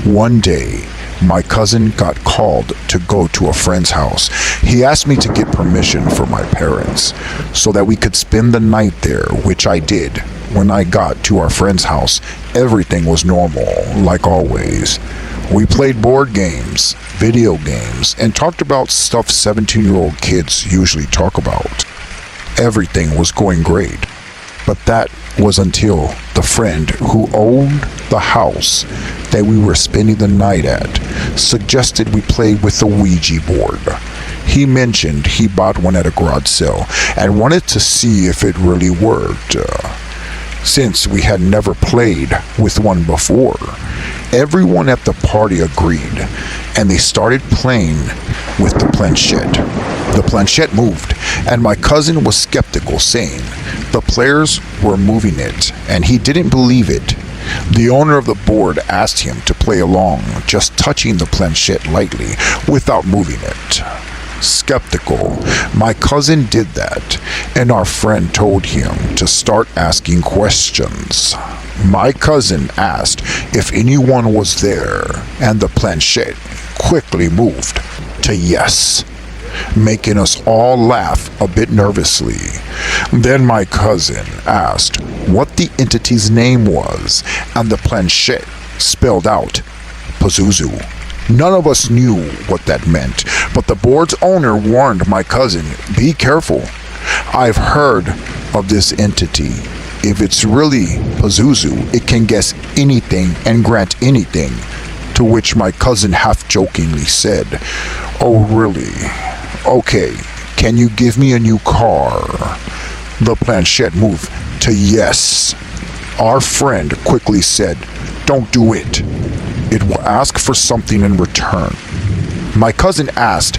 One day, my cousin got called to go to a friend's house. He asked me to get permission from my parents so that we could spend the night there, which I did. When I got to our friend's house, everything was normal, like always. We played board games, video games, and talked about stuff 17-year-old kids usually talk about. Everything was going great. But that was until the friend who owned the house that we were spending the night at suggested we play with the Ouija board. He mentioned he bought one at a garage sale and wanted to see if it really worked. Since we had never played with one before, everyone at the party agreed, and they started playing with the planchette. The planchette moved, and my cousin was skeptical, saying the players were moving it, and he didn't believe it. The owner of the board asked him to play along, just touching the planchette lightly without moving it. Skeptical, my cousin did that, and our friend told him to start asking questions. My cousin asked if anyone was there, and the planchette quickly moved to yes, making us all laugh a bit nervously. Then my cousin asked what the entity's name was, and the planchette spelled out Pazuzu. None of us knew what that meant, but the board's owner warned my cousin, be careful. I've heard of this entity. If it's really Pazuzu, it can guess anything and grant anything. To which my cousin half-jokingly said, oh really? Okay, can you give me a new car? The planchette moved to yes. Our friend quickly said, don't do it. It will ask for something in return. My cousin asked,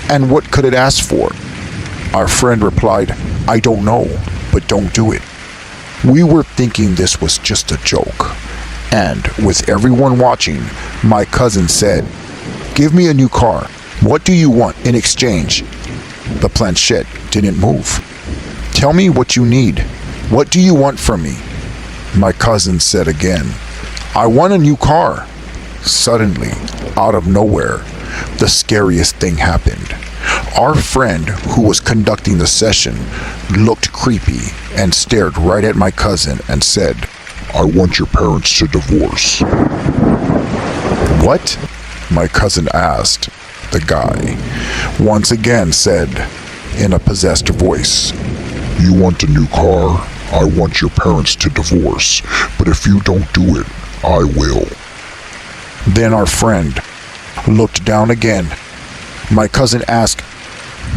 and what could it ask for? Our friend replied, I don't know, but don't do it. We were thinking this was just a joke. And with everyone watching, my cousin said, give me a new car. What do you want in exchange? The planchette didn't move. Tell me what you need. What do you want from me? My cousin said again, I want a new car. Suddenly, out of nowhere, the scariest thing happened. Our friend, who was conducting the session, looked creepy and stared right at my cousin and said, I want your parents to divorce. What? My cousin asked. The guy once again said in a possessed voice, you want a new car? I want your parents to divorce, but if you don't do it, I will. Then our friend looked down again. My cousin asked,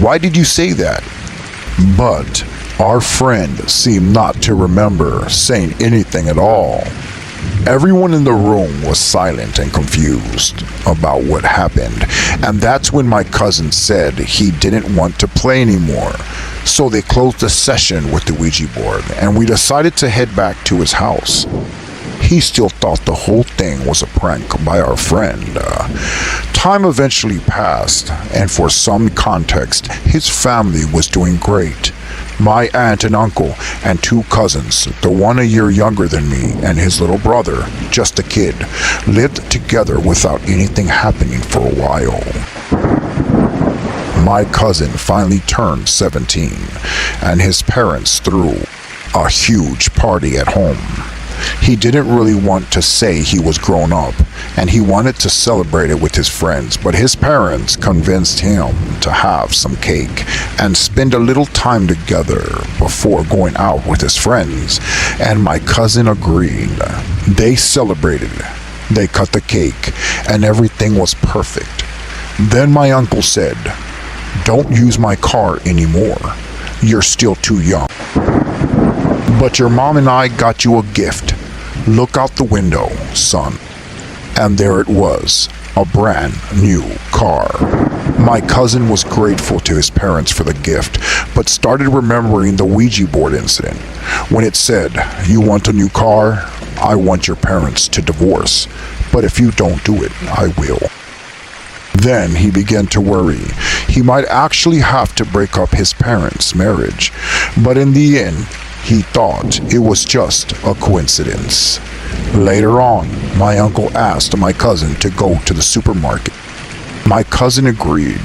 why did you say that? But our friend seemed not to remember saying anything at all. Everyone in the room was silent and confused about what happened, and that's when my cousin said he didn't want to play anymore. So they closed the session with the Ouija board, and we decided to head back to his house. He still thought the whole thing was a prank by our friend. Time eventually passed, and for some context, his family was doing great. My aunt and uncle and two cousins, the one a year younger than me and his little brother, just a kid, lived together without anything happening for a while. My cousin finally turned 17, and his parents threw a huge party at home. He didn't really want to say he was grown up, and he wanted to celebrate it with his friends, but his parents convinced him to have some cake and spend a little time together before going out with his friends, and my cousin agreed. They celebrated, they cut the cake, and everything was perfect. Then my uncle said, don't use my car anymore. You're still too young. But your mom and I got you a gift. Look out the window, son. And there it was, a brand new car. My cousin was grateful to his parents for the gift, but started remembering the Ouija board incident. When it said, you want a new car? I want your parents to divorce. But if you don't do it, I will. Then he began to worry. He might actually have to break up his parents' marriage. But in the end, he thought it was just a coincidence. Later on, my uncle asked my cousin to go to the supermarket. My cousin agreed,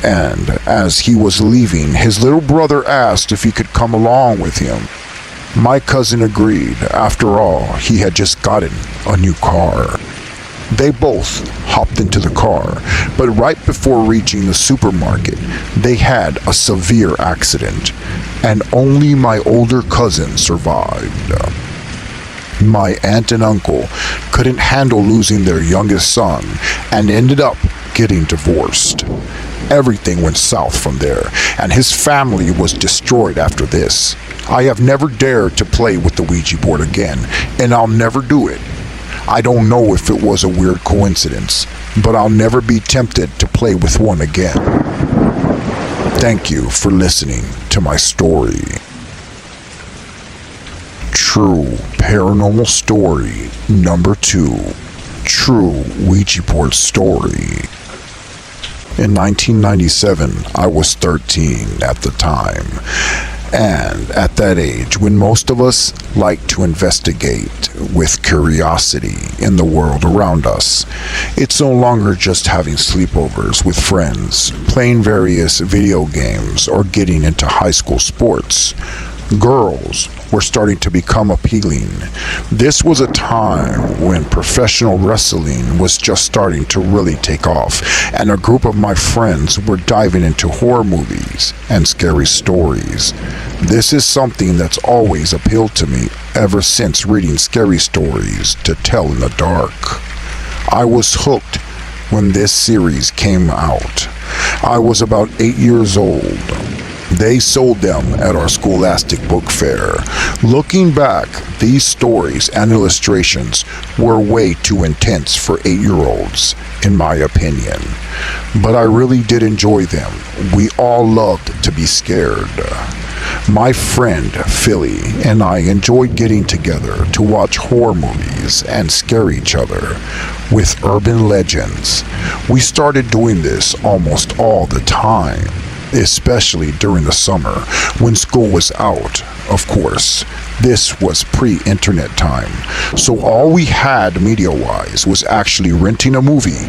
and as he was leaving, his little brother asked if he could come along with him. My cousin agreed. After all, he had just gotten a new car. They both hopped into the car, but right before reaching the supermarket, they had a severe accident, and only my older cousin survived. My aunt and uncle couldn't handle losing their youngest son and ended up getting divorced. Everything went south from there, and his family was destroyed after this. I have never dared to play with the Ouija board again, and I'll never do it. I don't know if it was a weird coincidence, but I'll never be tempted to play with one again. Thank you for listening to my story. True paranormal story number 2. True Ouija board story. In 1997, I was 13 at the time. And at that age, when most of us like to investigate with curiosity in the world around us, it's no longer just having sleepovers with friends, playing various video games, or getting into high school sports. Girls were starting to become appealing. This was a time when professional wrestling was just starting to really take off, and a group of my friends were diving into horror movies and scary stories. This is something that's always appealed to me ever since reading scary stories to tell in the dark. I was hooked when this series came out. I was about 8 years old. They sold them at our scholastic book fair. Looking back, these stories and illustrations were way too intense for 8-year-olds, in my opinion. But I really did enjoy them. We all loved to be scared. My friend Philly and I enjoyed getting together to watch horror movies and scare each other with urban legends. We started doing this almost all the time, especially during the summer when school was out. Of course, this was pre-internet time, so all we had media-wise was actually renting a movie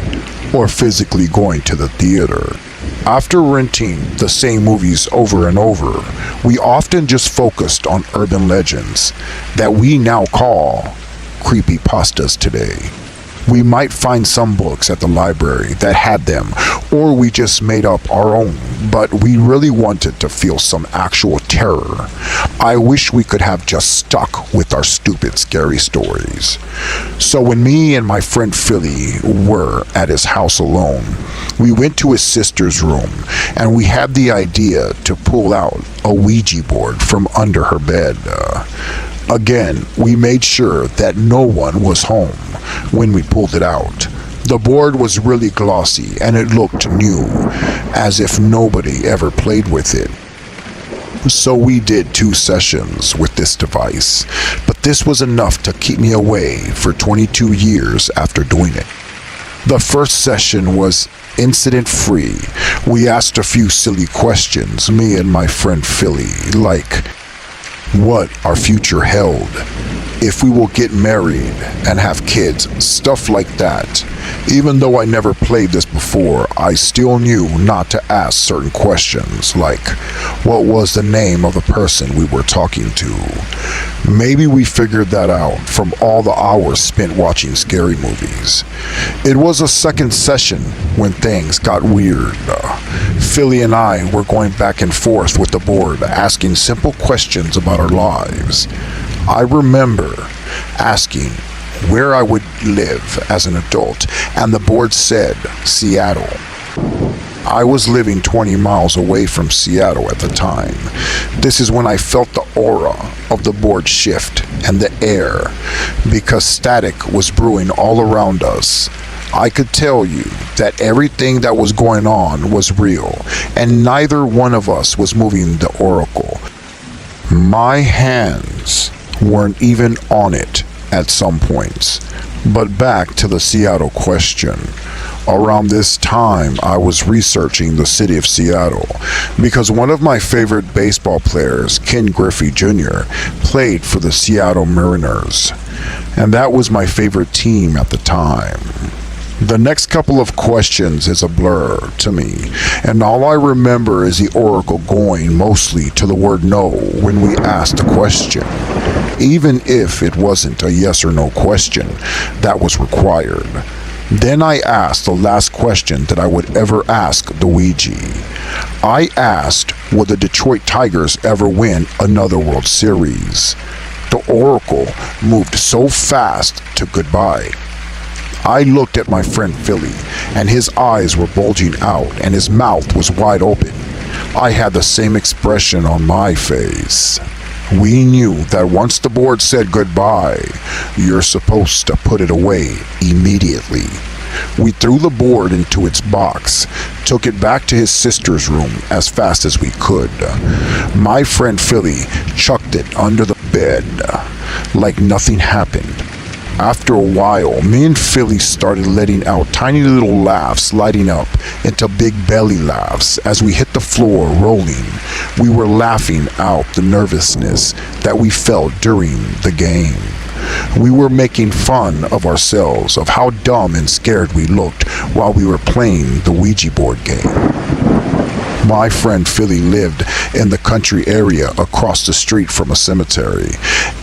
or physically going to the theater. After renting the same movies over and over, we often just focused on urban legends that we now call creepypastas today. We might find some books at the library that had them, or we just made up our own, but we really wanted to feel some actual terror. I wish we could have just stuck with our stupid scary stories. So when me and my friend Philly were at his house alone, we went to his sister's room and we had the idea to pull out a Ouija board from under her bed. Again, we made sure that no one was home when we pulled it out. The board was really glossy and it looked new, as if nobody ever played with it. So we did 2 sessions with this device, but this was enough to keep me away for 22 years after doing it. The first session was incident-free. We asked a few silly questions, me and my friend Philly, like what our future held, if we will get married and have kids, stuff like that. Even though I never played this before, I still knew not to ask certain questions, like what was the name of the person we were talking to. Maybe we figured that out from all the hours spent watching scary movies. It was a second session when things got weird. Philly and I were going back and forth with the board, asking simple questions about our lives. I remember asking where I would live as an adult, and the board said Seattle. I was living 20 miles away from Seattle at the time. This is when I felt the aura of the board shift and the air, because static was brewing all around us. I could tell you that everything that was going on was real, and neither one of us was moving the oracle. My hands weren't even on it at some points. But back to the Seattle question. Around this time, I was researching the city of Seattle because one of my favorite baseball players, Ken Griffey Jr., played for the Seattle Mariners, and that was my favorite team at the time. The next couple of questions is a blur to me, and all I remember is the oracle going mostly to the word no when we asked a question, even if it wasn't a yes or no question that was required. Then I asked the last question that I would ever ask the Ouija. I asked, would the Detroit Tigers ever win another World Series? The oracle moved so fast to goodbye. I looked at my friend Philly, and his eyes were bulging out and his mouth was wide open. I had the same expression on my face. We knew that once the board said goodbye, you're supposed to put it away immediately. We threw the board into its box, took it back to his sister's room as fast as we could. My friend Philly chucked it under the bed, like nothing happened. After a while, me and Philly started letting out tiny little laughs, lighting up into big belly laughs as we hit the floor rolling. We were laughing out the nervousness that we felt during the game. We were making fun of ourselves, of how dumb and scared we looked while we were playing the Ouija board game. My friend Philly lived in the country area across the street from a cemetery,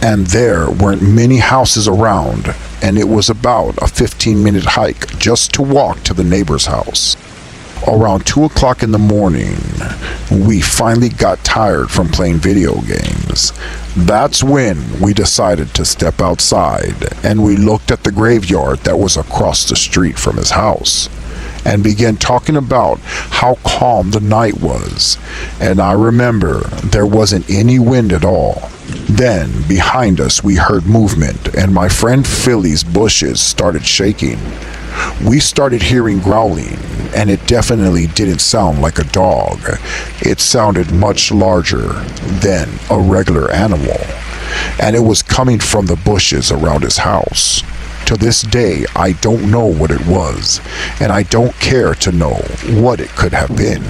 and there weren't many houses around, and it was about a 15-minute hike just to walk to the neighbor's house. Around 2 o'clock in the morning, we finally got tired from playing video games. That's when we decided to step outside, and we looked at the graveyard that was across the street from his house, and began talking about how calm the night was. And I remember there wasn't any wind at all. Then, behind us, we heard movement, and my friend Philly's bushes started shaking. We started hearing growling, and it definitely didn't sound like a dog. It sounded much larger than a regular animal, and it was coming from the bushes around his house. To this day, I don't know what it was, and I don't care to know what it could have been.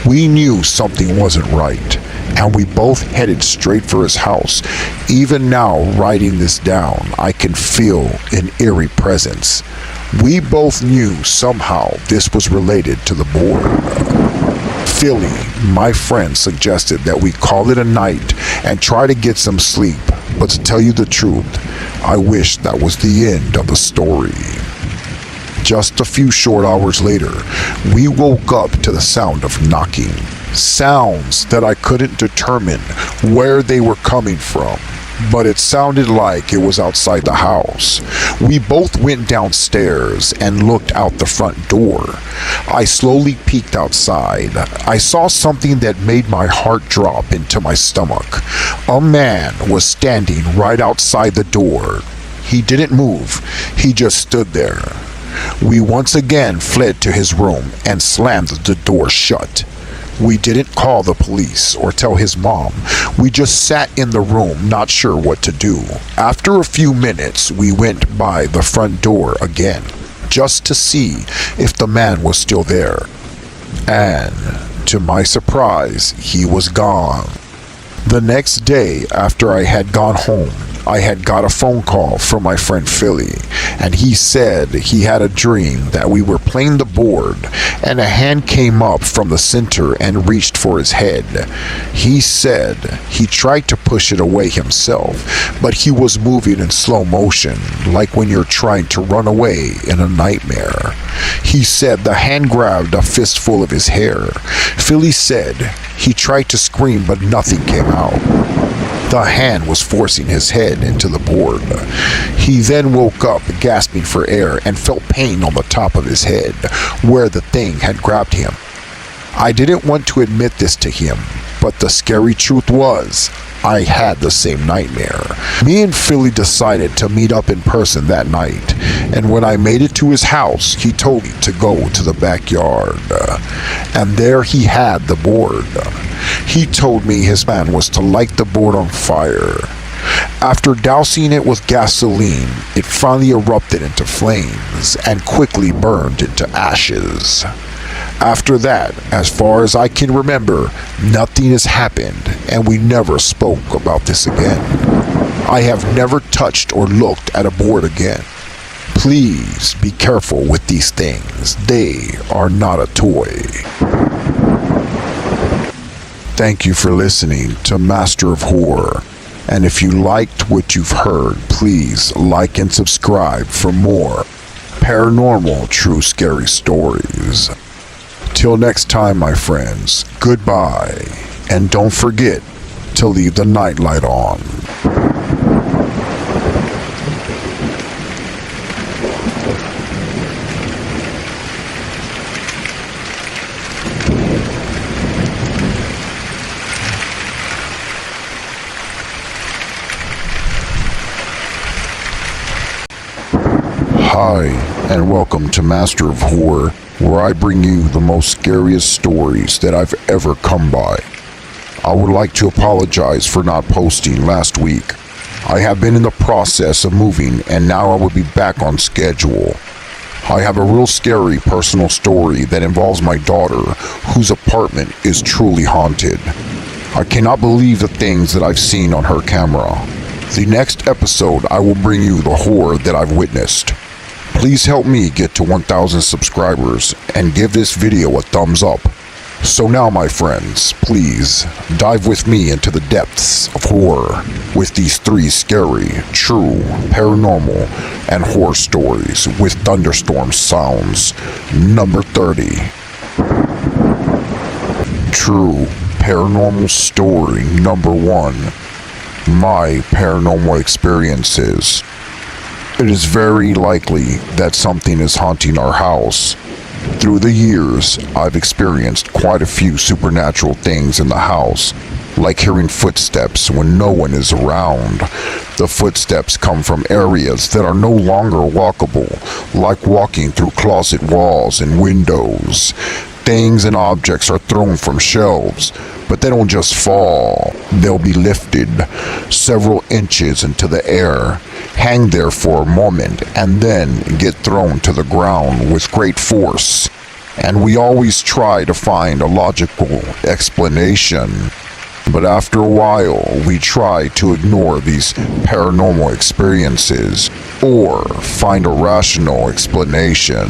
We knew something wasn't right, and we both headed straight for his house. Even now, writing this down, I can feel an eerie presence. We both knew somehow this was related to the board. Philly, my friend, suggested that we call it a night and try to get some sleep, but to tell you the truth, I wish that was the end of the story. Just a few short hours later, we woke up to the sound of knocking. Sounds that I couldn't determine where they were coming from, but it sounded like it was outside the house. We both went downstairs and looked out the front door. I slowly peeked outside. I saw something that made my heart drop into my stomach. A man was standing right outside the door. He didn't move. He just stood there. We once again fled to his room and slammed the door shut. We didn't call the police or tell his mom. We just sat in the room, not sure what to do. After a few minutes, we went by the front door again, just to see if the man was still there. And, to my surprise, he was gone. The next day, after I had gone home, I had got a phone call from my friend Philly, and he said he had a dream that we were playing the board, and a hand came up from the center and reached for his head. He said he tried to push it away himself, but he was moving in slow motion, like when you're trying to run away in a nightmare. He said the hand grabbed a fistful of his hair. Philly said he tried to scream, but nothing came out. The hand was forcing his head into the board. He then woke up, gasping for air, and felt pain on the top of his head, where the thing had grabbed him. I didn't want to admit this to him, but the scary truth was, I had the same nightmare. Me and Philly decided to meet up in person that night, and when I made it to his house, he told me to go to the backyard. And there he had the board. He told me his plan was to light the board on fire. After dousing it with gasoline, it finally erupted into flames and quickly burned into ashes. After that, as far as I can remember, nothing has happened, and we never spoke about this again. I have never touched or looked at a board again. Please be careful with these things. They are not a toy. Thank you for listening to Master of Horror. And if you liked what you've heard, please like and subscribe for more paranormal true scary stories. Till next time, my friends, goodbye, and don't forget to leave the nightlight on. Hi, and welcome to Master of Horror, where I bring you the most scariest stories that I've ever come by. I would like to apologize for not posting last week. I have been in the process of moving and now I will be back on schedule. I have a real scary personal story that involves my daughter, whose apartment is truly haunted. I cannot believe the things that I've seen on her camera. The next episode, I will bring you the horror that I've witnessed. Please help me get to 1,000 subscribers and give this video a thumbs up. So now, my friends, please dive with me into the depths of horror with these 3 scary, true, paranormal, and horror stories with Thunderstorm sounds. Number 30. True paranormal story number 1. My paranormal experiences. It is very likely that something is haunting our house. Through the years, I've experienced quite a few supernatural things in the house, like hearing footsteps when no one is around. The footsteps come from areas that are no longer walkable, like walking through closet walls and windows. Things and objects are thrown from shelves, but they don't just fall. They'll be lifted several inches into the air, hang there for a moment, and then get thrown to the ground with great force. And we always try to find a logical explanation. But after a while, we try to ignore these paranormal experiences or find a rational explanation.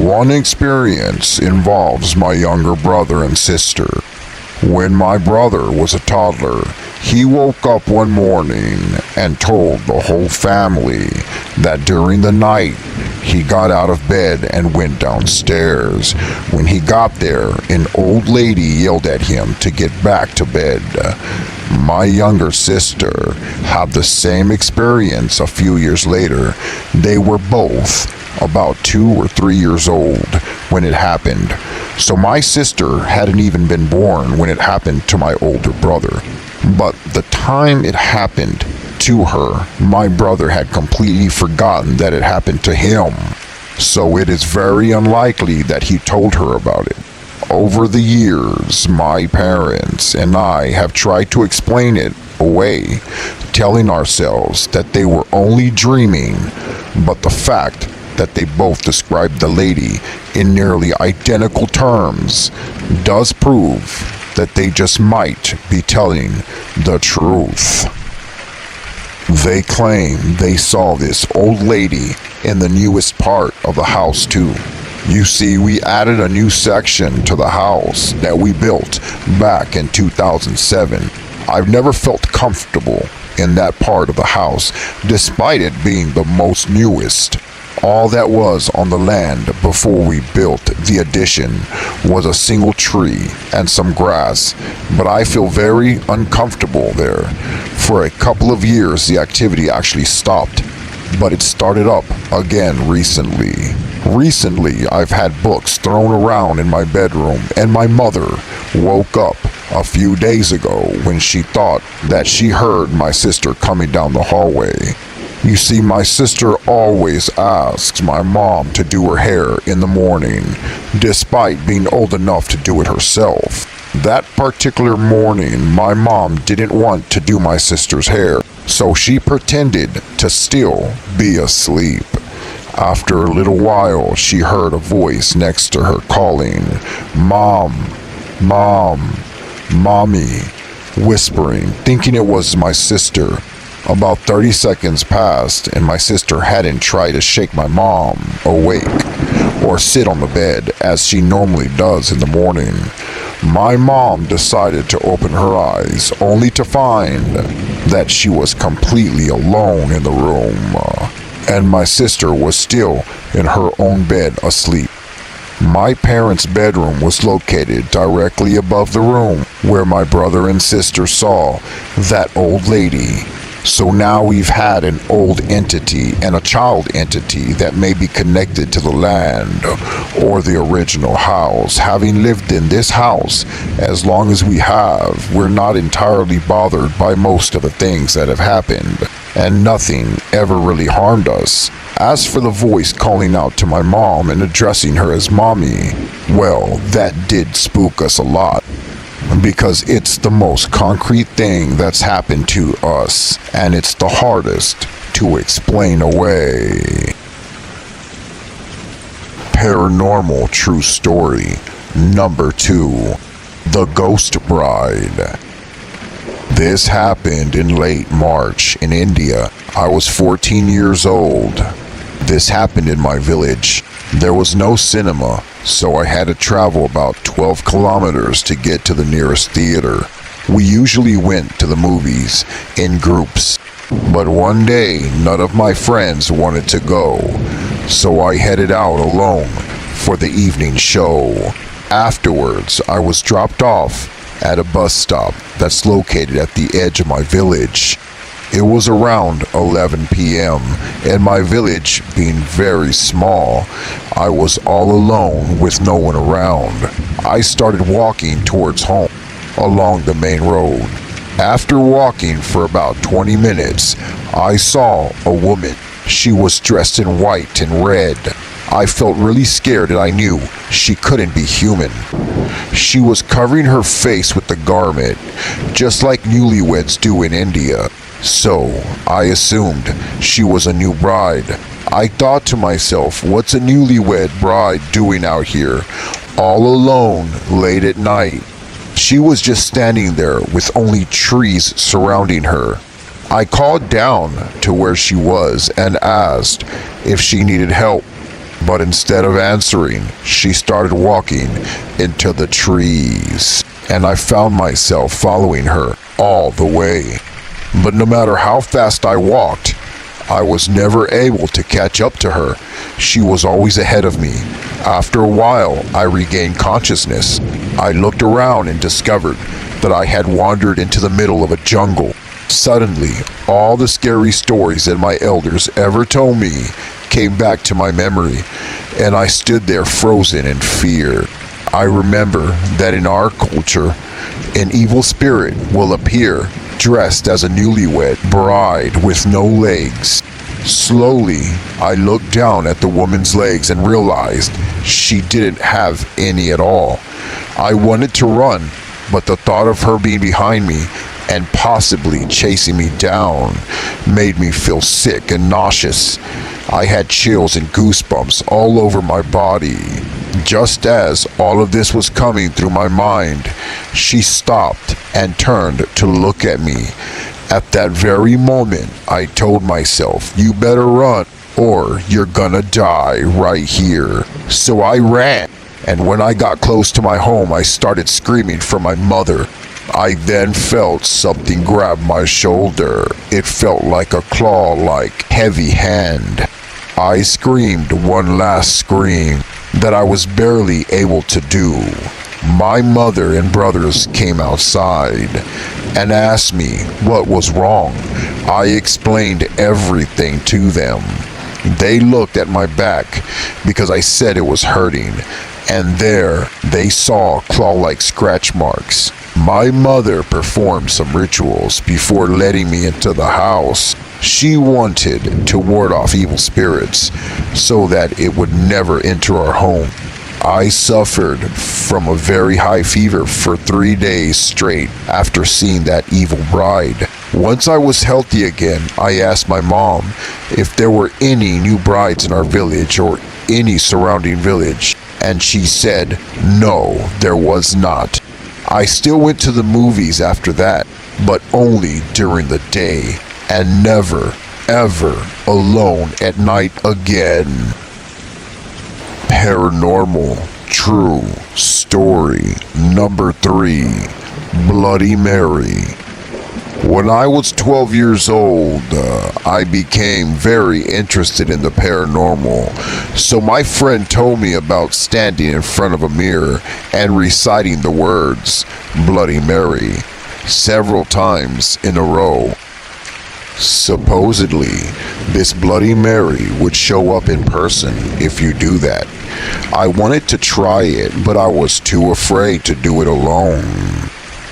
One experience involves my younger brother and sister. When my brother was a toddler, he woke up one morning and told the whole family that during the night he got out of bed and went downstairs. When he got there, an old lady yelled at him to get back to bed. My younger sister had the same experience a few years later. They were both about 2 or 3 years old when it happened. So my sister hadn't even been born when it happened to my older brother. But the time it happened to her, my brother had completely forgotten that it happened to him. So it is very unlikely that he told her about it. Over the years, my parents and I have tried to explain it away, telling ourselves that they were only dreaming, but the fact that they both described the lady in nearly identical terms does prove that they just might be telling the truth. They claim they saw this old lady in the newest part of the house too. You see, we added a new section to the house that we built back in 2007. I've never felt comfortable in that part of the house, despite it being the most newest. All that was on the land before we built the addition was a single tree and some grass, but I feel very uncomfortable there. For a couple of years, the activity actually stopped, but it started up again recently. Recently, I've had books thrown around in my bedroom, and my mother woke up a few days ago when she thought that she heard my sister coming down the hallway. You see, my sister always asks my mom to do her hair in the morning, despite being old enough to do it herself. That particular morning, my mom didn't want to do my sister's hair, so she pretended to still be asleep. After a little while, she heard a voice next to her calling, "Mom, Mom, Mommy," whispering, thinking it was my sister. About 30 seconds passed, and my sister hadn't tried to shake my mom awake or sit on the bed as she normally does in the morning. My mom decided to open her eyes, only to find that she was completely alone in the room, and my sister was still in her own bed asleep. My parents' bedroom was located directly above the room where my brother and sister saw that old lady. So now we've had an old entity and a child entity that may be connected to the land or the original house. Having lived in this house as long as we have, we're not entirely bothered by most of the things that have happened, and nothing ever really harmed us. As for the voice calling out to my mom and addressing her as Mommy, well, that did spook us a lot. because it's the most concrete thing that's happened to us, and it's the hardest to explain away. Paranormal True Story number 2, The Ghost Bride. This happened in late March in India. I was 14 years old. This happened in my village. There was no cinema, so I had to travel about 12 kilometers to get to the nearest theater. We usually went to the movies in groups, but one day none of my friends wanted to go, so I headed out alone for the evening show. Afterwards, I was dropped off at a bus stop that's located at the edge of my village. It was around 11 p.m., and my village being very small, I was all alone with no one around. I started walking towards home along the main road. After walking for about 20 minutes, I saw a woman. She was dressed in white and red. I felt really scared and I knew she couldn't be human. She was covering her face with the garment, just like newlyweds do in India. So, I assumed she was a new bride. I thought to myself, what's a newlywed bride doing out here, all alone, late at night? She was just standing there with only trees surrounding her. I called down to where she was and asked if she needed help. But instead of answering, she started walking into the trees. And I found myself following her all the way. But no matter how fast I walked, I was never able to catch up to her. She was always ahead of me. After a while, I regained consciousness. I looked around and discovered that I had wandered into the middle of a jungle. Suddenly, all the scary stories that my elders ever told me came back to my memory, and I stood there frozen in fear. I remember that in our culture, an evil spirit will appear dressed as a newlywed bride with no legs. Slowly, I looked down at the woman's legs and realized she didn't have any at all. I wanted to run, but the thought of her being behind me and possibly chasing me down made me feel sick and nauseous. I had chills and goosebumps all over my body. Just as all of this was coming through my mind, she stopped and turned to look at me. At that very moment, I told myself, you better run or you're gonna die right here. So I ran, and when I got close to my home, I started screaming for my mother. I then felt something grab my shoulder. It felt like a claw-like heavy hand. I screamed one last scream that I was barely able to do. My mother and brothers came outside and asked me what was wrong. I explained everything to them. They looked at my back because I said it was hurting, and there they saw claw-like scratch marks. My mother performed some rituals before letting me into the house. She wanted to ward off evil spirits so that it would never enter our home. I suffered from a very high fever for 3 days straight after seeing that evil bride. Once I was healthy again, I asked my mom if there were any new brides in our village or any surrounding village, and she said no, there was not. I still went to the movies after that, but only during the day, and never, ever alone at night again. Paranormal True Story number 3, Bloody Mary. When I was 12 years old, I became very interested in the paranormal, so my friend told me about standing in front of a mirror and reciting the words Bloody Mary several times in a row. Supposedly, this Bloody Mary would show up in person if you do that. I wanted to try it, but I was too afraid to do it alone.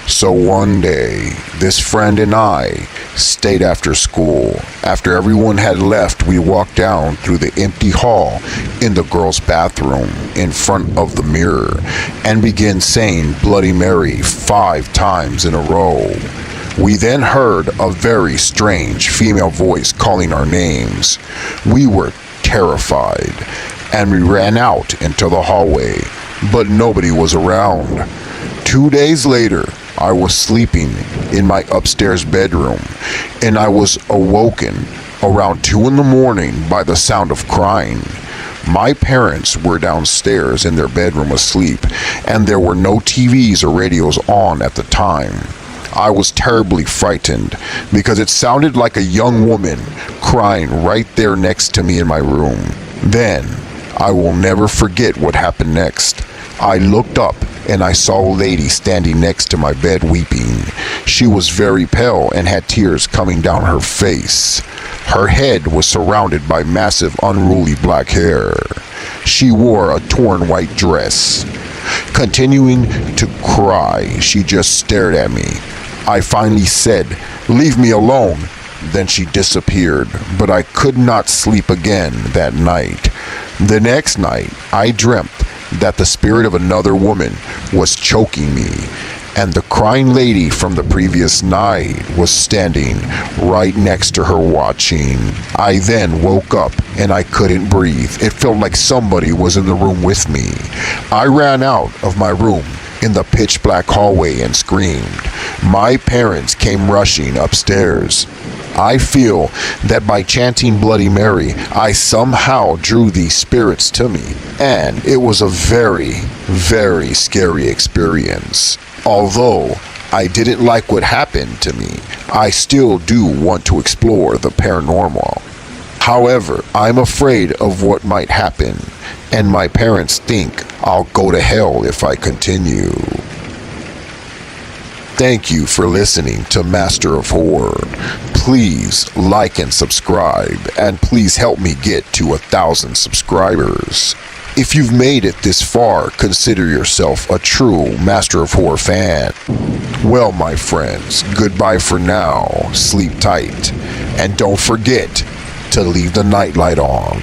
So one day, this friend and I stayed after school. After everyone had left, we walked down through the empty hall in the girls' bathroom in front of the mirror and began saying Bloody Mary 5 times in a row. We then heard a very strange female voice calling our names. We were terrified and we ran out into the hallway, but nobody was around. 2 days later, I was sleeping in my upstairs bedroom and I was awoken around 2 in the morning by the sound of crying. My parents were downstairs in their bedroom asleep and there were no TVs or radios on at the time. I was terribly frightened because it sounded like a young woman crying right there next to me in my room. Then, I will never forget what happened next. I looked up and I saw a lady standing next to my bed weeping. She was very pale and had tears coming down her face. Her head was surrounded by massive unruly black hair. She wore a torn white dress. Continuing to cry, she just stared at me. I finally said, "Leave me alone." Then she disappeared, but I could not sleep again that night. The next night, I dreamt that the spirit of another woman was choking me, and the crying lady from the previous night was standing right next to her watching. I then woke up and I couldn't breathe. It felt like somebody was in the room with me. I ran out of my room in the pitch black hallway and screamed. My parents came rushing upstairs. I feel that by chanting Bloody Mary, I somehow drew these spirits to me, and it was a very, very scary experience. Although I didn't like what happened to me, I still do want to explore the paranormal. However, I'm afraid of what might happen, and my parents think I'll go to hell if I continue. Thank you for listening to Master of Horror. Please like and subscribe, and please help me get to 1,000 subscribers. If you've made it this far, consider yourself a true Master of Horror fan. Well, my friends, goodbye for now. Sleep tight, and don't forget to leave the nightlight on.